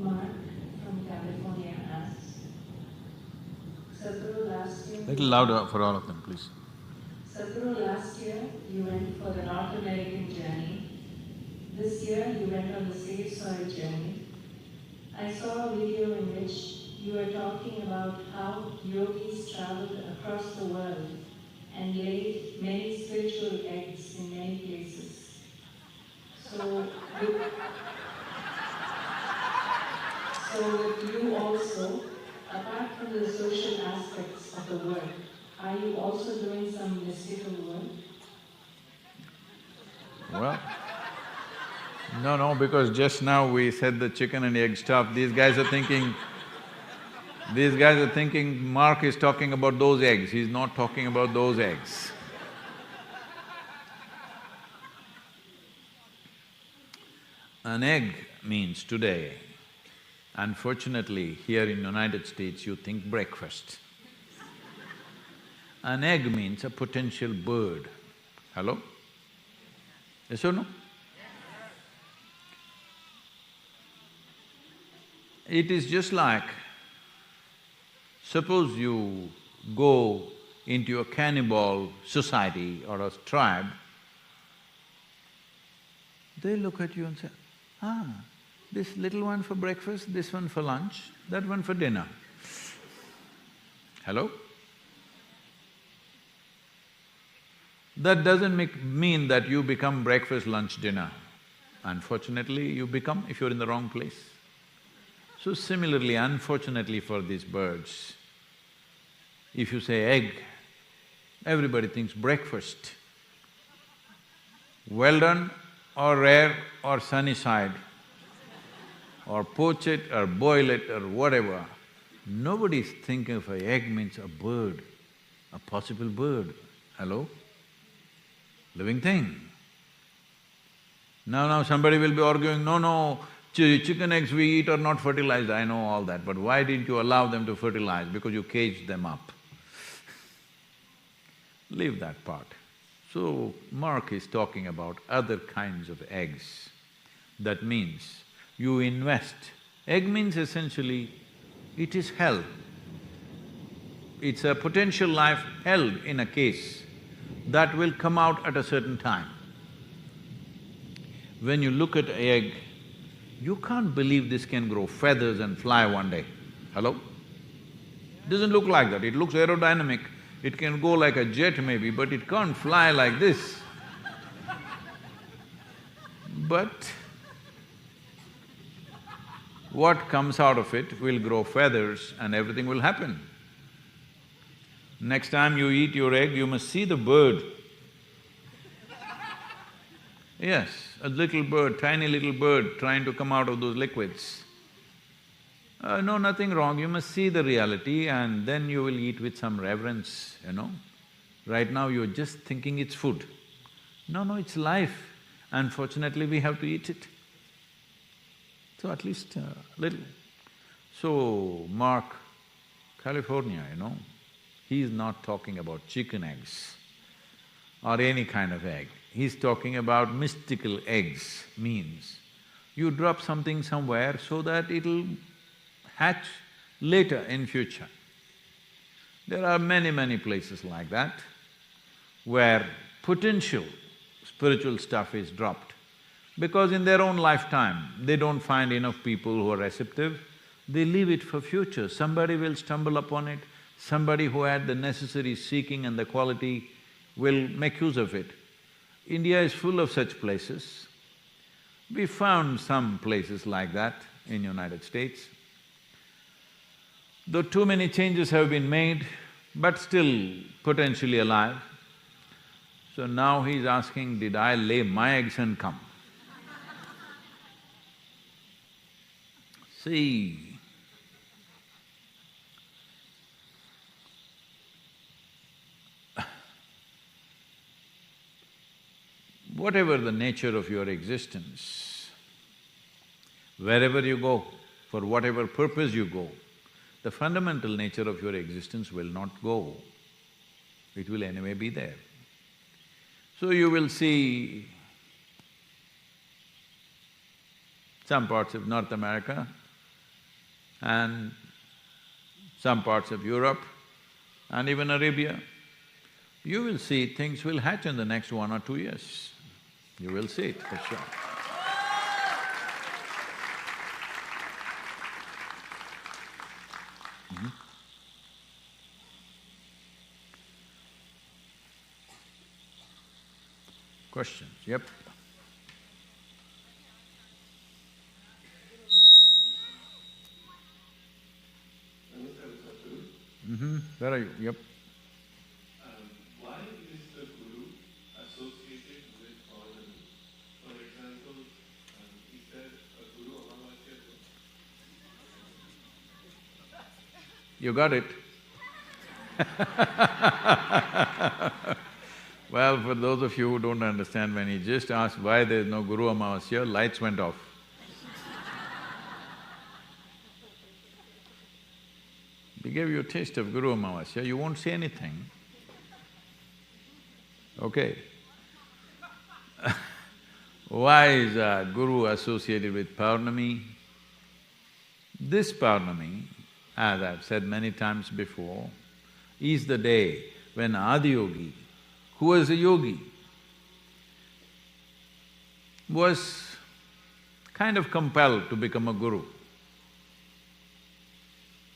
Mark from California asks, Sadhguru, last year… Little louder for all of them, please. Sadhguru, last year you went for the North American journey. This year you went on the Save Soil journey. I saw a video in which you were talking about how yogis traveled across the world and laid many spiritual eggs in many places. So with you also, apart from the social aspects of the work, are you also doing some mystical work? Well, no, because just now we said the chicken and egg stuff, these guys are thinking Mark is talking about those eggs, he's not talking about those eggs. An egg means today, unfortunately, here in United States you think breakfast. An egg means a potential bird. Hello? Yes or no? It is just like, suppose you go into a cannibal society or a tribe, they look at you and say, this little one for breakfast, this one for lunch, that one for dinner. Hello? That doesn't mean that you become breakfast, lunch, dinner. Unfortunately, you become if you're in the wrong place. So similarly, unfortunately for these birds, if you say egg, everybody thinks breakfast. Well done or rare or sunny side, or poach it or boil it or whatever. Nobody's thinking of an egg means a bird, a possible bird. Hello? Living thing. Now somebody will be arguing, no, chicken eggs we eat are not fertilized, I know all that, but why didn't you allow them to fertilize? Because you caged them up. Leave that part. So, Mark is talking about other kinds of eggs. That means you invest. Egg means essentially, it is held. It's a potential life held in a case that will come out at a certain time. When you look at an egg, you can't believe this can grow feathers and fly one day. Hello? Doesn't look like that, it looks aerodynamic. It can go like a jet maybe, but it can't fly like this. But what comes out of it will grow feathers and everything will happen. Next time you eat your egg, you must see the bird. Yes, a little bird, tiny little bird trying to come out of those liquids. No, nothing wrong, you must see the reality and then you will eat with some reverence, you know. Right now you're just thinking it's food. No, it's life. Unfortunately, we have to eat it. So at least little. So, Mark, California, you know, he's not talking about chicken eggs or any kind of egg. He's talking about mystical eggs, means you drop something somewhere so that it'll hatch later in future. There are many places like that where potential spiritual stuff is dropped. Because in their own lifetime, they don't find enough people who are receptive, they leave it for future. Somebody will stumble upon it, somebody who had the necessary seeking and the quality will make use of it. India is full of such places. We found some places like that in United States. Though too many changes have been made, but still potentially alive. So now he's asking, did I lay my eggs and come? See, whatever the nature of your existence, wherever you go, for whatever purpose you go, the fundamental nature of your existence will not go. It will anyway be there. So you will see some parts of North America and some parts of Europe and even Arabia, you will see things will hatch in the next 1 or 2 years. You will see it for sure. Questions? Yep. Where are you? Yep. Why is the Guru associated with Purnima? For example, is there a Guru Amavasya? You got it. Well, for those of you who don't understand, when he just asked why there is no Guru Amavasya, lights went off. We gave you a taste of Guru Amavasya, you won't say anything. Okay. Why is Guru associated with Purnima? This Purnima, as I've said many times before, is the day when Adiyogi, who was a yogi, was kind of compelled to become a guru.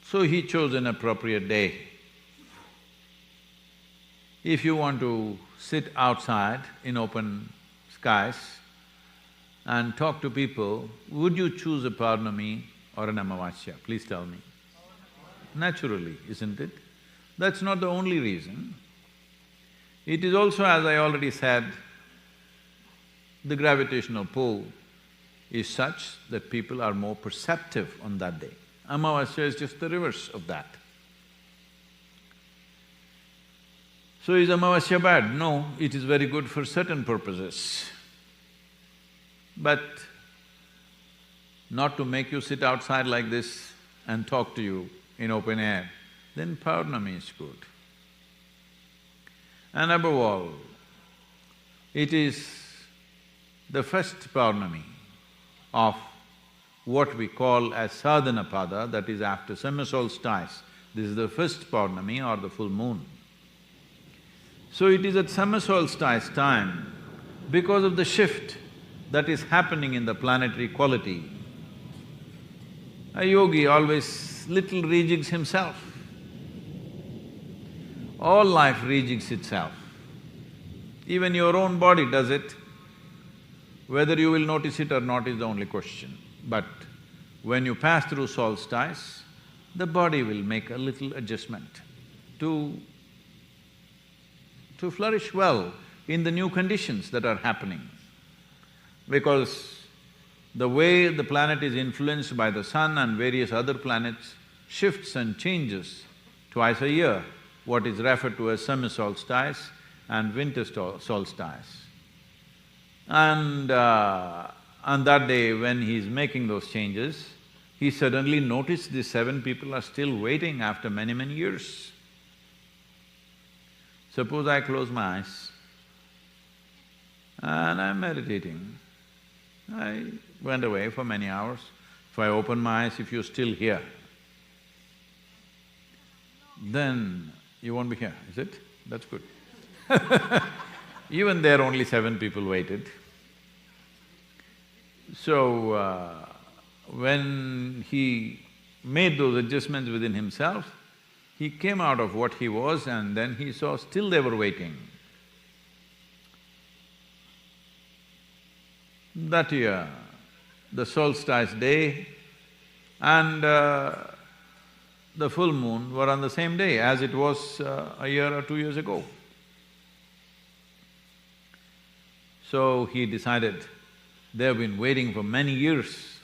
So he chose an appropriate day. If you want to sit outside in open skies and talk to people, would you choose a Purnima or an Amavasya? Please tell me. Naturally, isn't it? That's not the only reason. It is also, as I already said, the gravitational pull is such that people are more perceptive on that day. Amavasya is just the reverse of that. So is Amavasya bad? No, it is very good for certain purposes. But not to make you sit outside like this and talk to you in open air, then Purnima is good. And above all, it is the first Purnima of what we call as sadhana pada, that is after summer solstice. This is the first Purnima or the full moon. So it is at summer solstice time, because of the shift that is happening in the planetary quality, a yogi always little rejigs himself. All life rejigs itself. Even your own body does it. Whether you will notice it or not is the only question. But when you pass through solstice, the body will make a little adjustment to flourish well in the new conditions that are happening. Because the way the planet is influenced by the sun and various other planets shifts and changes twice a year, what is referred to as summer solstice and winter solstice. And on that day when he's making those changes, he suddenly noticed these 7 people are still waiting after many, many years. Suppose I close my eyes and I'm meditating. I went away for many hours. If I open my eyes, if you're still here, then you won't be here, is it? That's good. Even there only 7 people waited. So, when he made those adjustments within himself, he came out of what he was and then he saw still they were waiting. That year, the solstice day and the full moon were on the same day as it was a year or 2 years ago. So he decided they've been waiting for many years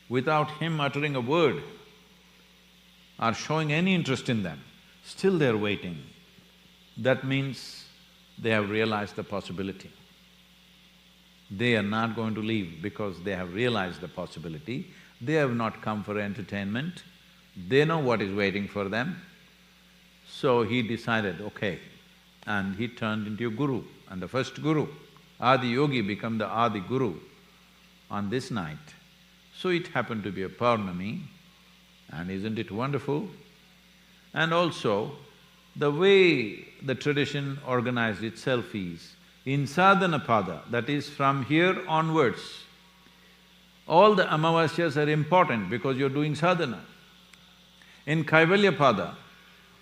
without him uttering a word or showing any interest in them. Still they're waiting. That means they have realized the possibility. They are not going to leave because they have realized the possibility. They have not come for entertainment. They know what is waiting for them. So he decided, okay, and he turned into a guru. And the first guru, Adi Yogi, became the Adi Guru on this night. So it happened to be a Purnimi, and isn't it wonderful? And also, the way the tradition organized itself is, in Sadhana Pada, that is from here onwards, all the Amavasyas are important because you're doing sadhana. In Kaivalya Pada,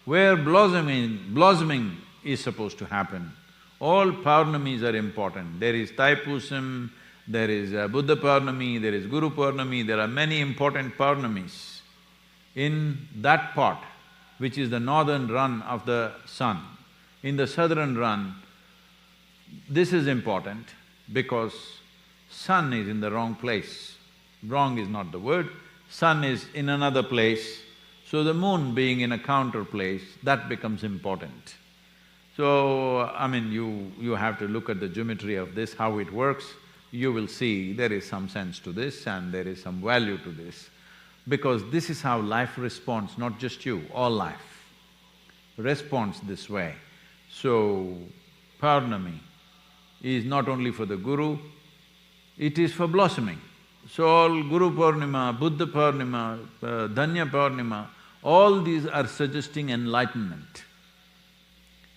where blossoming is supposed to happen, all Purnamis are important. There is Taipusam, there is Buddha Purnami, there is Guru Purnami, there are many important Purnamis. In that part, which is the northern run of the sun, in the southern run, this is important because sun is in the wrong place. Wrong is not the word, sun is in another place, so the moon being in a counter place, that becomes important. So, I mean, you have to look at the geometry of this, how it works, you will see there is some sense to this and there is some value to this. Because this is how life responds, not just you, all life responds this way. So, Purnami is not only for the Guru, it is for blossoming. So all Guru Purnima, Buddha Purnima, Dhanya Purnima, all these are suggesting enlightenment.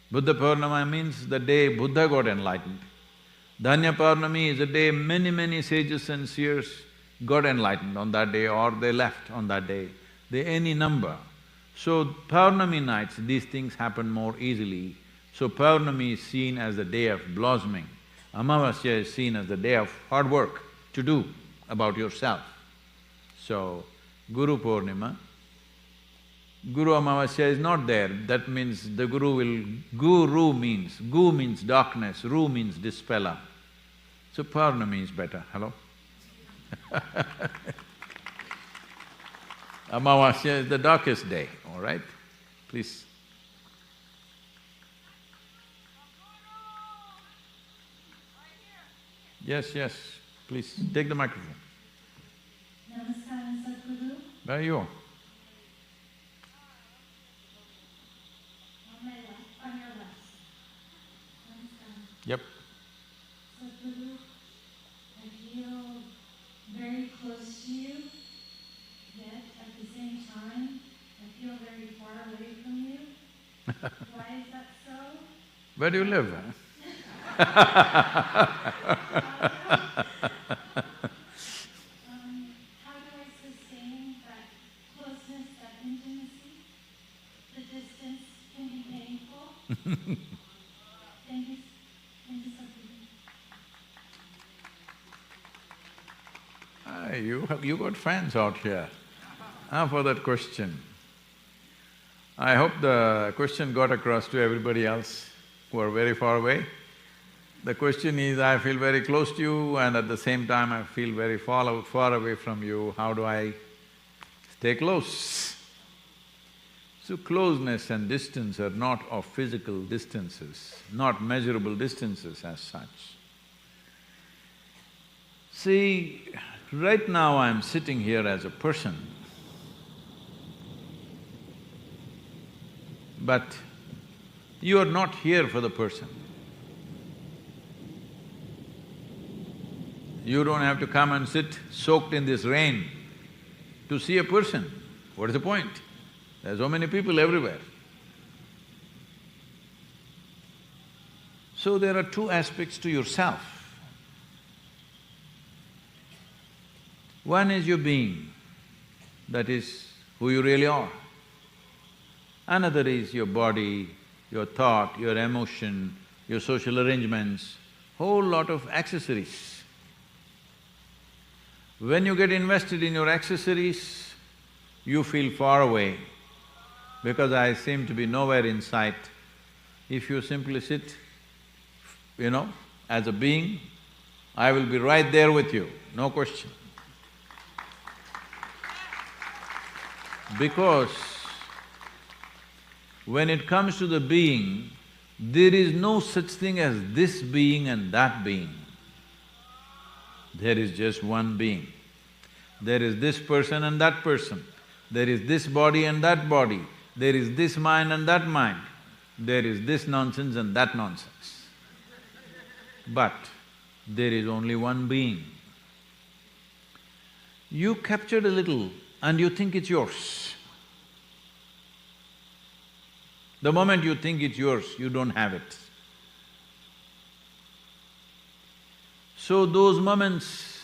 Buddha Purnima means the day Buddha got enlightened. Dhanya Purnami is the day many sages and seers got enlightened on that day or they left on that day, any number. So Purnami nights, these things happen more easily. So Purnami is seen as the day of blossoming. Amavasya is seen as the day of hard work to do about yourself. So, Guru Purnima, Guru Amavasya is not there, that means the Guru will… Guru means… Gu means darkness, Ru means dispeller. So Purnami is better, hello? Amavasya is the darkest day, all right? Please. Yes, please, take the microphone. Namaskar, Sadhguru. Where are you? On my left, on your left. Namaskar. Yep. Sadhguru, I feel very close to you, yet at the same time, I feel very far away from you. Why is that so? Where do you live? How do I sustain that closeness, that intimacy? The distance can be painful. Thank you, Sadhguru. You got fans out here, for that question. I hope the question got across to everybody else who are very far away. The question is, I feel very close to you and at the same time I feel very far away from you, how do I stay close? So closeness and distance are not of physical distances, not measurable distances as such. See, right now I'm sitting here as a person, but you are not here for the person. You don't have to come and sit soaked in this rain to see a person. What is the point? There are so many people everywhere. So there are two aspects to yourself. One is your being, that is who you really are. Another is your body, your thought, your emotion, your social arrangements, whole lot of accessories. When you get invested in your accessories, you feel far away because I seem to be nowhere in sight. If you simply sit, as a being, I will be right there with you, no question. Because when it comes to the being, there is no such thing as this being and that being. There is just one being. There is this person and that person. There is this body and that body. There is this mind and that mind. There is this nonsense and that nonsense. But there is only one being. You captured a little and you think it's yours. The moment you think it's yours, you don't have it. So those moments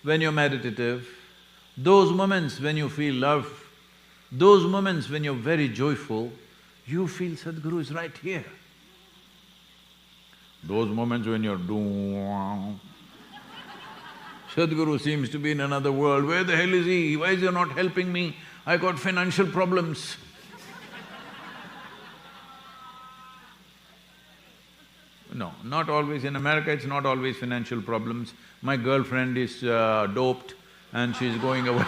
when you're meditative, those moments when you feel love, those moments when you're very joyful, you feel Sadhguru is right here. Those moments when you're doom, Sadhguru seems to be in another world. Where the hell is he? Why is he not helping me? I got financial problems. No, not always. In America, it's not always financial problems. My girlfriend is doped and she's going away.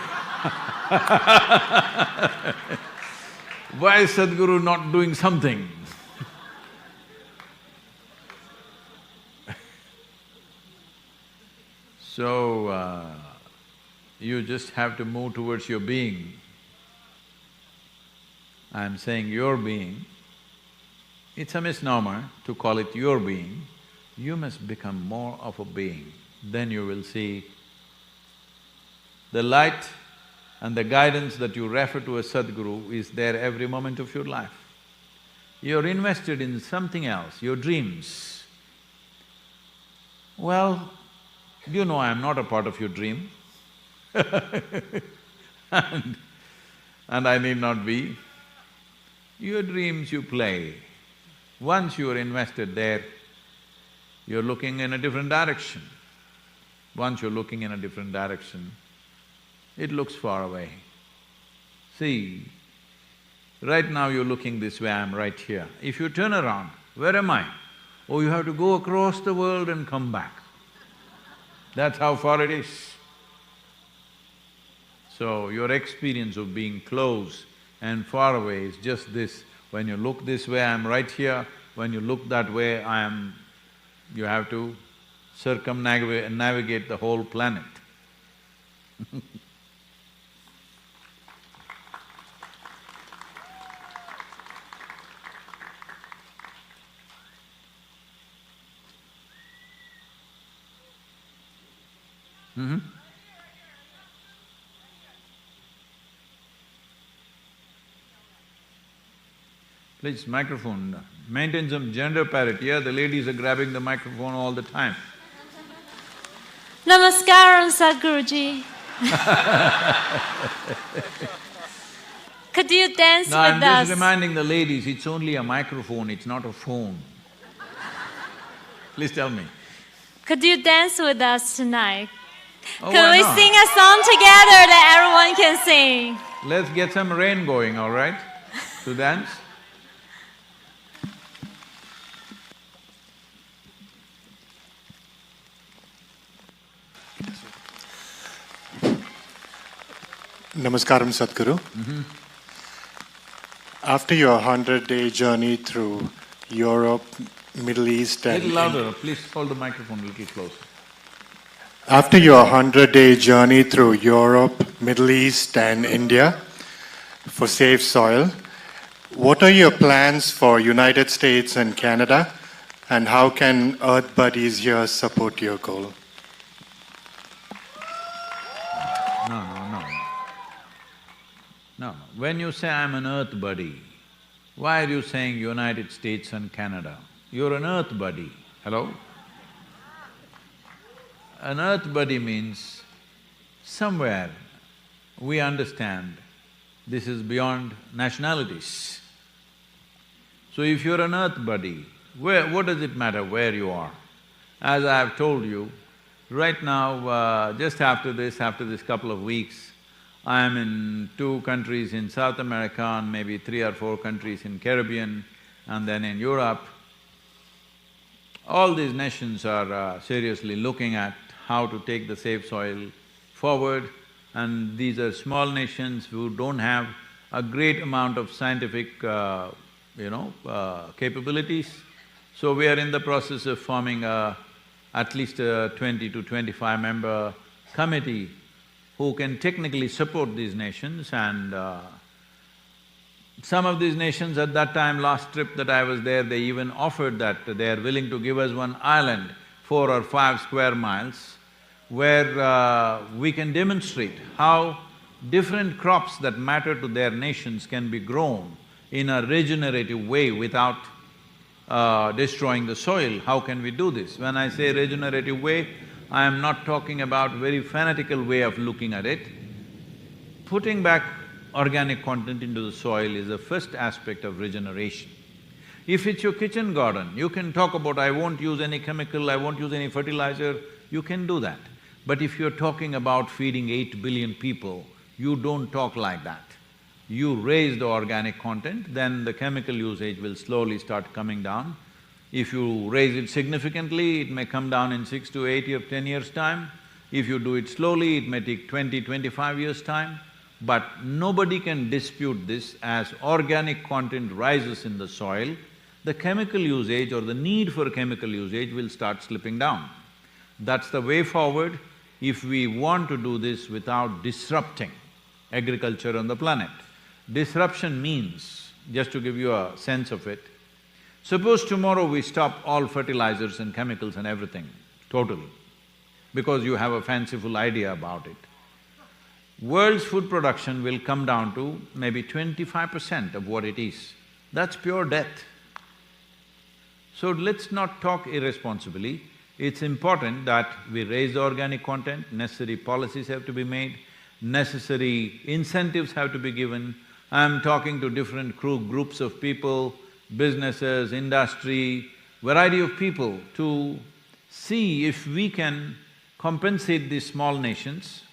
Why is Sadhguru not doing something? So, you just have to move towards your being. I'm saying your being. It's a misnomer to call it your being. You must become more of a being. Then you will see the light and the guidance that you refer to as Sadhguru is there every moment of your life. You're invested in something else, your dreams. Well, you know I'm not a part of your dream and I need not be. Your dreams you play. Once you're invested there, you're looking in a different direction. Once you're looking in a different direction, it looks far away. See, right now you're looking this way, I'm right here. If you turn around, where am I? Oh, you have to go across the world and come back. That's how far it is. So, your experience of being close and far away is just this. When you look this way, I'm right here. When you look that way, you have to circumnavigate the whole planet. Please, microphone, maintain some gender parity. Here the ladies are grabbing the microphone all the time. Namaskaram, Sadhguruji. Could you dance with I'm us? just reminding the ladies, it's only a microphone, it's not a phone. Please tell me. Could you dance with us tonight? Oh, Could why we not? sing a song together that everyone can sing? Let's get some rain going, all right, to dance? Namaskaram, Sadhguru. After your 100-day journey through Europe, Middle East and… Little louder, please hold the microphone a little closer. After your 100-day journey through Europe, Middle East and India for safe soil, what are your plans for United States and Canada, and how can Earth Buddies here support your goal? No. When you say I'm an earth buddy, why are you saying United States and Canada? You're an earth buddy, hello? An earth buddy means somewhere we understand this is beyond nationalities. So if you're an earth buddy, what does it matter where you are? As I've told you, right now, just after this couple of weeks, I am in 2 countries in South America and maybe 3 or 4 countries in Caribbean and then in Europe. All these nations are seriously looking at how to take the safe soil forward, and these are small nations who don't have a great amount of scientific, capabilities. So we are in the process of forming at least a 20 to 25 member committee who can technically support these nations, and some of these nations at that time, last trip that I was there, they even offered that they are willing to give us one island, 4 or 5 square miles, where we can demonstrate how different crops that matter to their nations can be grown in a regenerative way without destroying the soil. How can we do this? When I say regenerative way, I am not talking about very fanatical way of looking at it. Putting back organic content into the soil is the first aspect of regeneration. If it's your kitchen garden, you can talk about, I won't use any chemical, I won't use any fertilizer, you can do that. But if you're talking about feeding 8 billion people, you don't talk like that. You raise the organic content, then the chemical usage will slowly start coming down. If you raise it significantly, it may come down in 6 to 8 or 10 years' time. If you do it slowly, it may take 20, 25 years' time. But nobody can dispute this. As organic content rises in the soil, the chemical usage or the need for chemical usage will start slipping down. That's the way forward if we want to do this without disrupting agriculture on the planet. Disruption means, just to give you a sense of it, suppose tomorrow we stop all fertilizers and chemicals and everything, totally, because you have a fanciful idea about it. World's food production will come down to maybe 25% of what it is. That's pure death. So let's not talk irresponsibly. It's important that we raise the organic content, necessary policies have to be made, necessary incentives have to be given. I'm talking to different groups of people, businesses, industry, variety of people to see if we can compensate these small nations.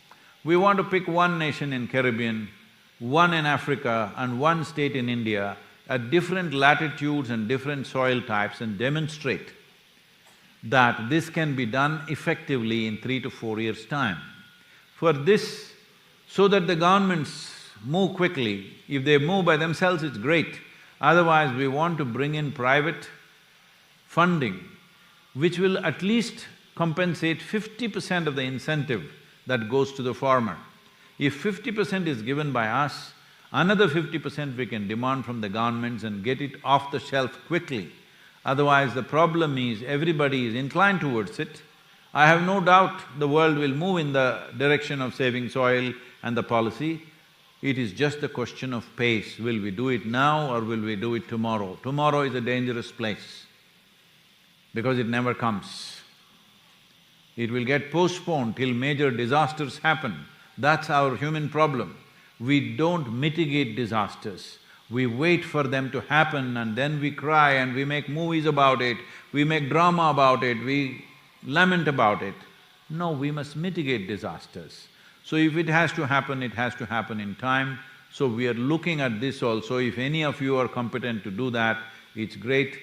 We want to pick one nation in Caribbean, one in Africa and one state in India at different latitudes and different soil types and demonstrate that this can be done effectively in 3 to 4 years' time. For this, so that the governments move quickly, if they move by themselves, it's great. Otherwise, we want to bring in private funding, which will at least compensate 50% of the incentive that goes to the farmer. If 50% is given by us, another 50% we can demand from the governments and get it off the shelf quickly. Otherwise, the problem is everybody is inclined towards it. I have no doubt the world will move in the direction of saving soil and the policy. It is just a question of pace. Will we do it now or will we do it tomorrow? Tomorrow is a dangerous place because it never comes. It will get postponed till major disasters happen. That's our human problem. We don't mitigate disasters. We wait for them to happen and then we cry and we make movies about it, we make drama about it, we lament about it. No, we must mitigate disasters. So if it has to happen in time. So we are looking at this also. If any of you are competent to do that, it's great.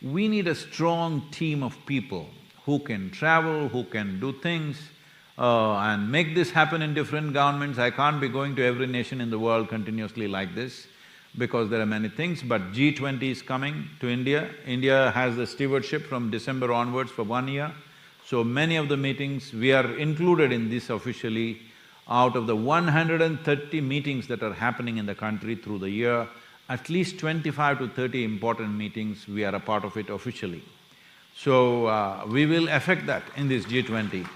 We need a strong team of people who can travel, who can do things and make this happen in different governments. I can't be going to every nation in the world continuously like this because there are many things, but G20 is coming to India. India has the stewardship from December onwards for 1 year. So many of the meetings, we are included in this officially. Out of the 130 meetings that are happening in the country through the year, at least 25 to 30 important meetings, we are a part of it officially. So, we will affect that in this G20.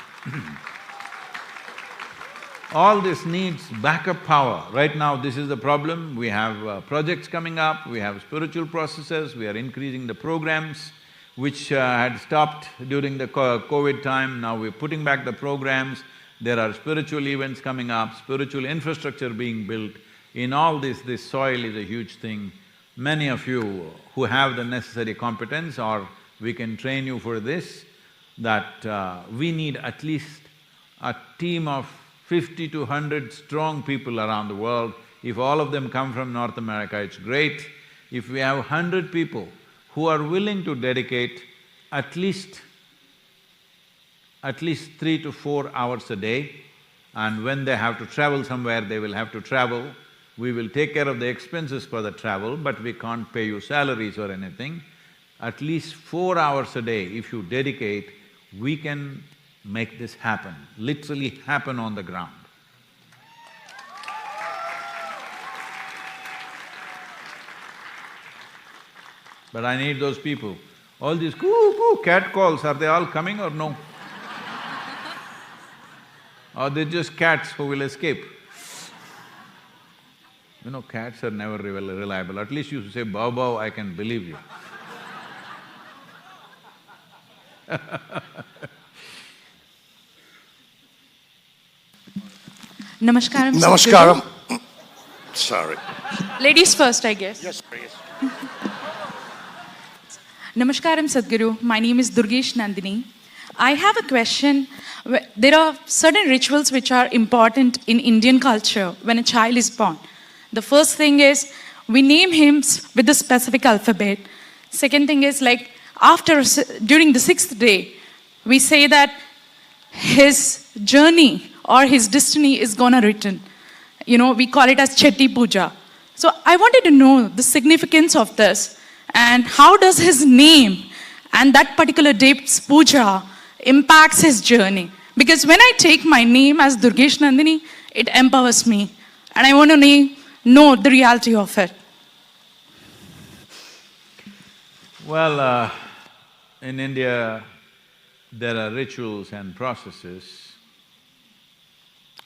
All this needs backup power. Right now, this is the problem. We have projects coming up, we have spiritual processes, we are increasing the programs which had stopped during the COVID time. Now we're putting back the programs. There are spiritual events coming up, spiritual infrastructure being built. In all this soil is a huge thing. Many of you who have the necessary competence or we can train you for this, that we need at least a team of 50 to 100 strong people around the world. If all of them come from North America, it's great. If we have 100 people who are willing to dedicate at least 3 to 4 hours a day, and when they have to travel somewhere, they will have to travel. We will take care of the expenses for the travel, but we can't pay you salaries or anything. At least 4 hours a day, if you dedicate, we can make this happen, literally happen on the ground. But I need those people. All these coo cat calls, are they all coming or no? Or they're just cats who will escape? You know, cats are never reliable. At least you say, bow bow, I can believe you. Namaskaram. Namaskaram. Sorry. Ladies first, I guess. Yes, please. Namaskaram, Sadhguru. My name is Durgesh Nandini. I have a question. There are certain rituals which are important in Indian culture when a child is born. The first thing is, we name him with the specific alphabet. Second thing is, like, during the 6th day, we say that his journey or his destiny is gonna written. You know, we call it as Chetty Puja. So I wanted to know the significance of this and how does his name and that particular day's puja impacts his journey. Because when I take my name as Durgesh Nandini, it empowers me. And I want to know the reality of it. Well, in India, there are rituals and processes.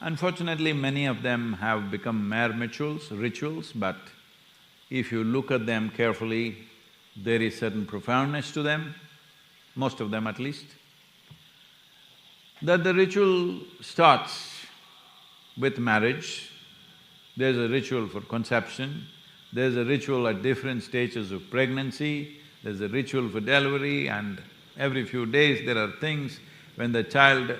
Unfortunately, many of them have become mere rituals, but if you look at them carefully, there is certain profoundness to them, most of them at least. That the ritual starts with marriage, there's a ritual for conception, there's a ritual at different stages of pregnancy, there's a ritual for delivery, and every few days there are things. When the child,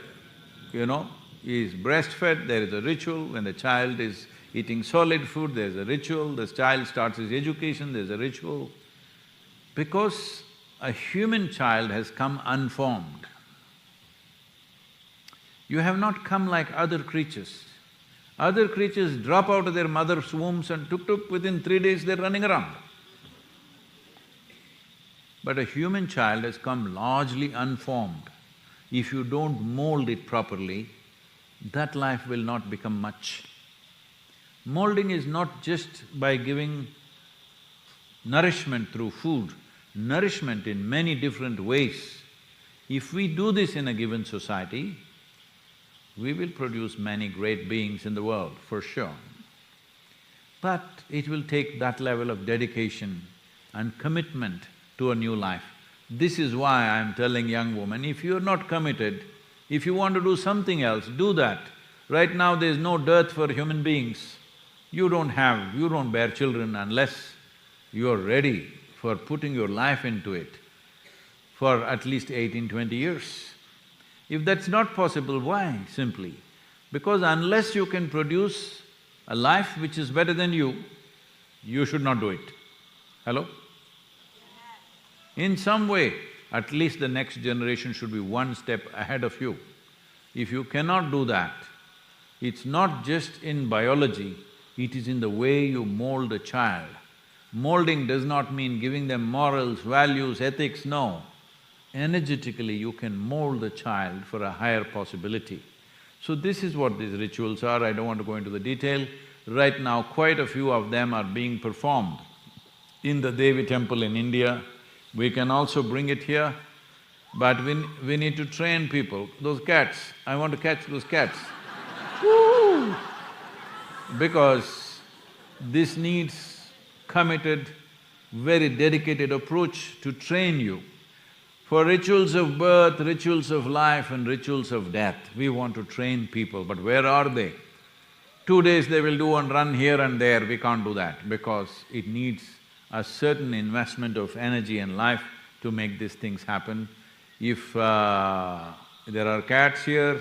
is breastfed, there is a ritual. When the child is eating solid food, there's a ritual. The child starts his education, there's a ritual. Because a human child has come unformed. You have not come like other creatures. Other creatures drop out of their mother's wombs and tuk-tuk, within 3 days they're running around. But a human child has come largely unformed. If you don't mold it properly, that life will not become much. Molding is not just by giving nourishment through food, nourishment in many different ways. If we do this in a given society, we will produce many great beings in the world, for sure. But it will take that level of dedication and commitment to a new life. This is why I'm telling young women, if you're not committed, if you want to do something else, do that. Right now there's no dearth for human beings. You don't bear children unless you're ready for putting your life into it for at least 18, 20 years. If that's not possible, why? Simply because unless you can produce a life which is better than you should not do it. Hello? In some way, at least the next generation should be one step ahead of you. If you cannot do that, it's not just in biology, it is in the way you mold a child. Molding does not mean giving them morals, values, ethics, no. Energetically, you can mold the child for a higher possibility. So this is what these rituals are. I don't want to go into the detail. Right now, quite a few of them are being performed in the Devi temple in India. We can also bring it here, but we need to train people. Those cats, I want to catch those cats. Woo! Because this needs committed, very dedicated approach to train you. For rituals of birth, rituals of life and rituals of death, we want to train people, but where are they? 2 days they will do and run here and there, we can't do that because it needs a certain investment of energy and life to make these things happen. If there are cats here,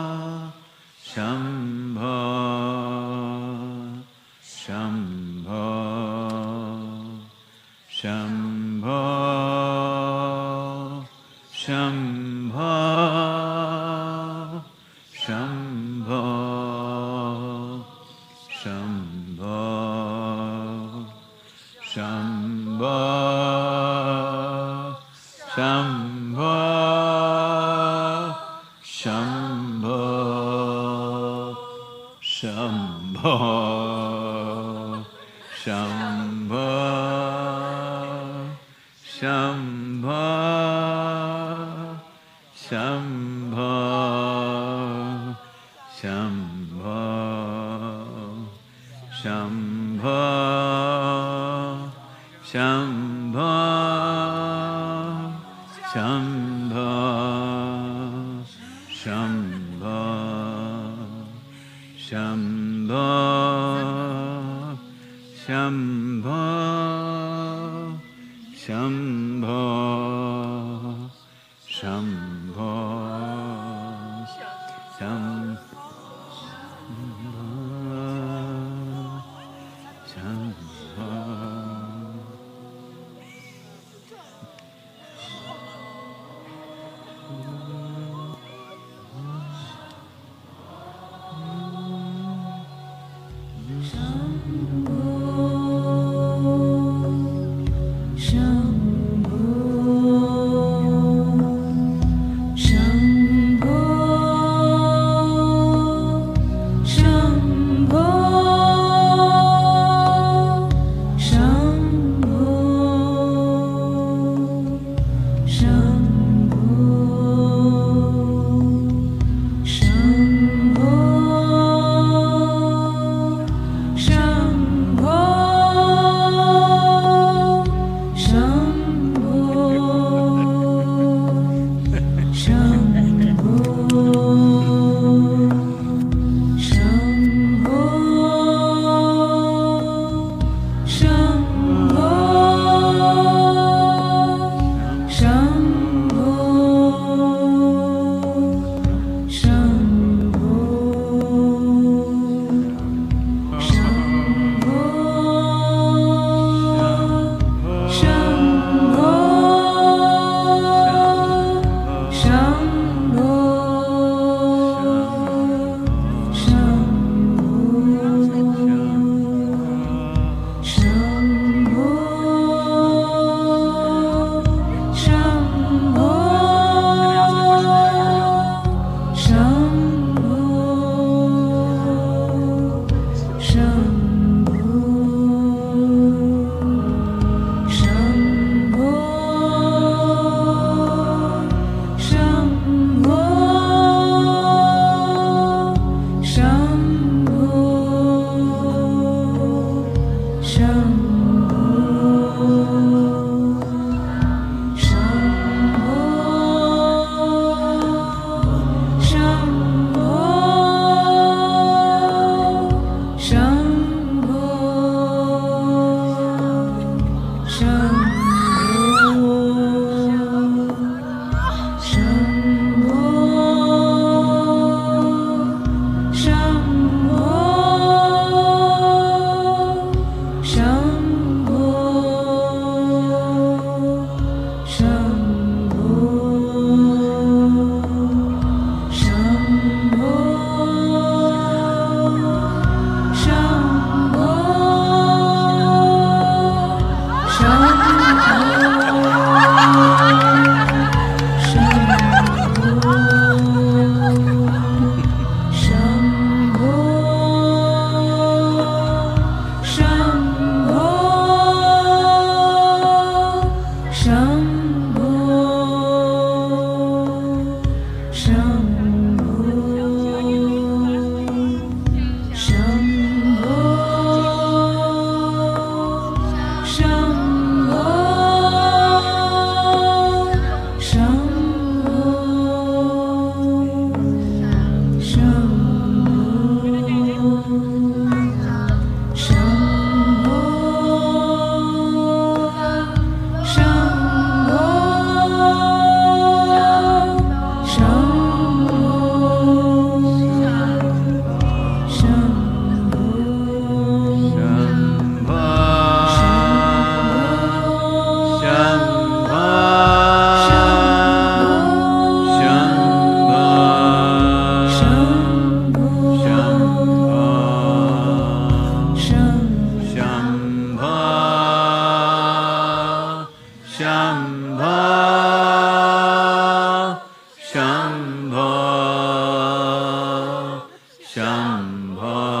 Shambho, Shambho, Shambho, Shambho, Shambho, Shambho, Shambho, Shambho, Shambho, Shambho, Shambho, Shambho, Shambho, Shambho, Shambho, Shambho,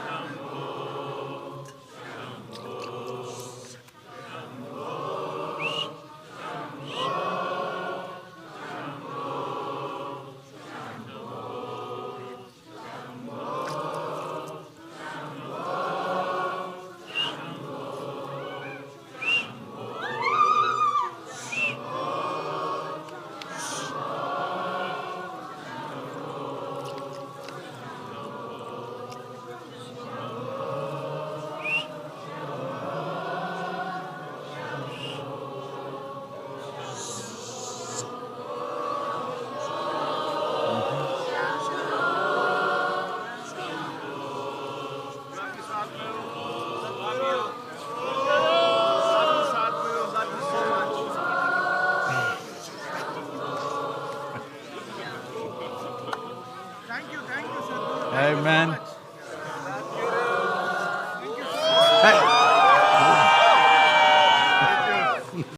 Amen.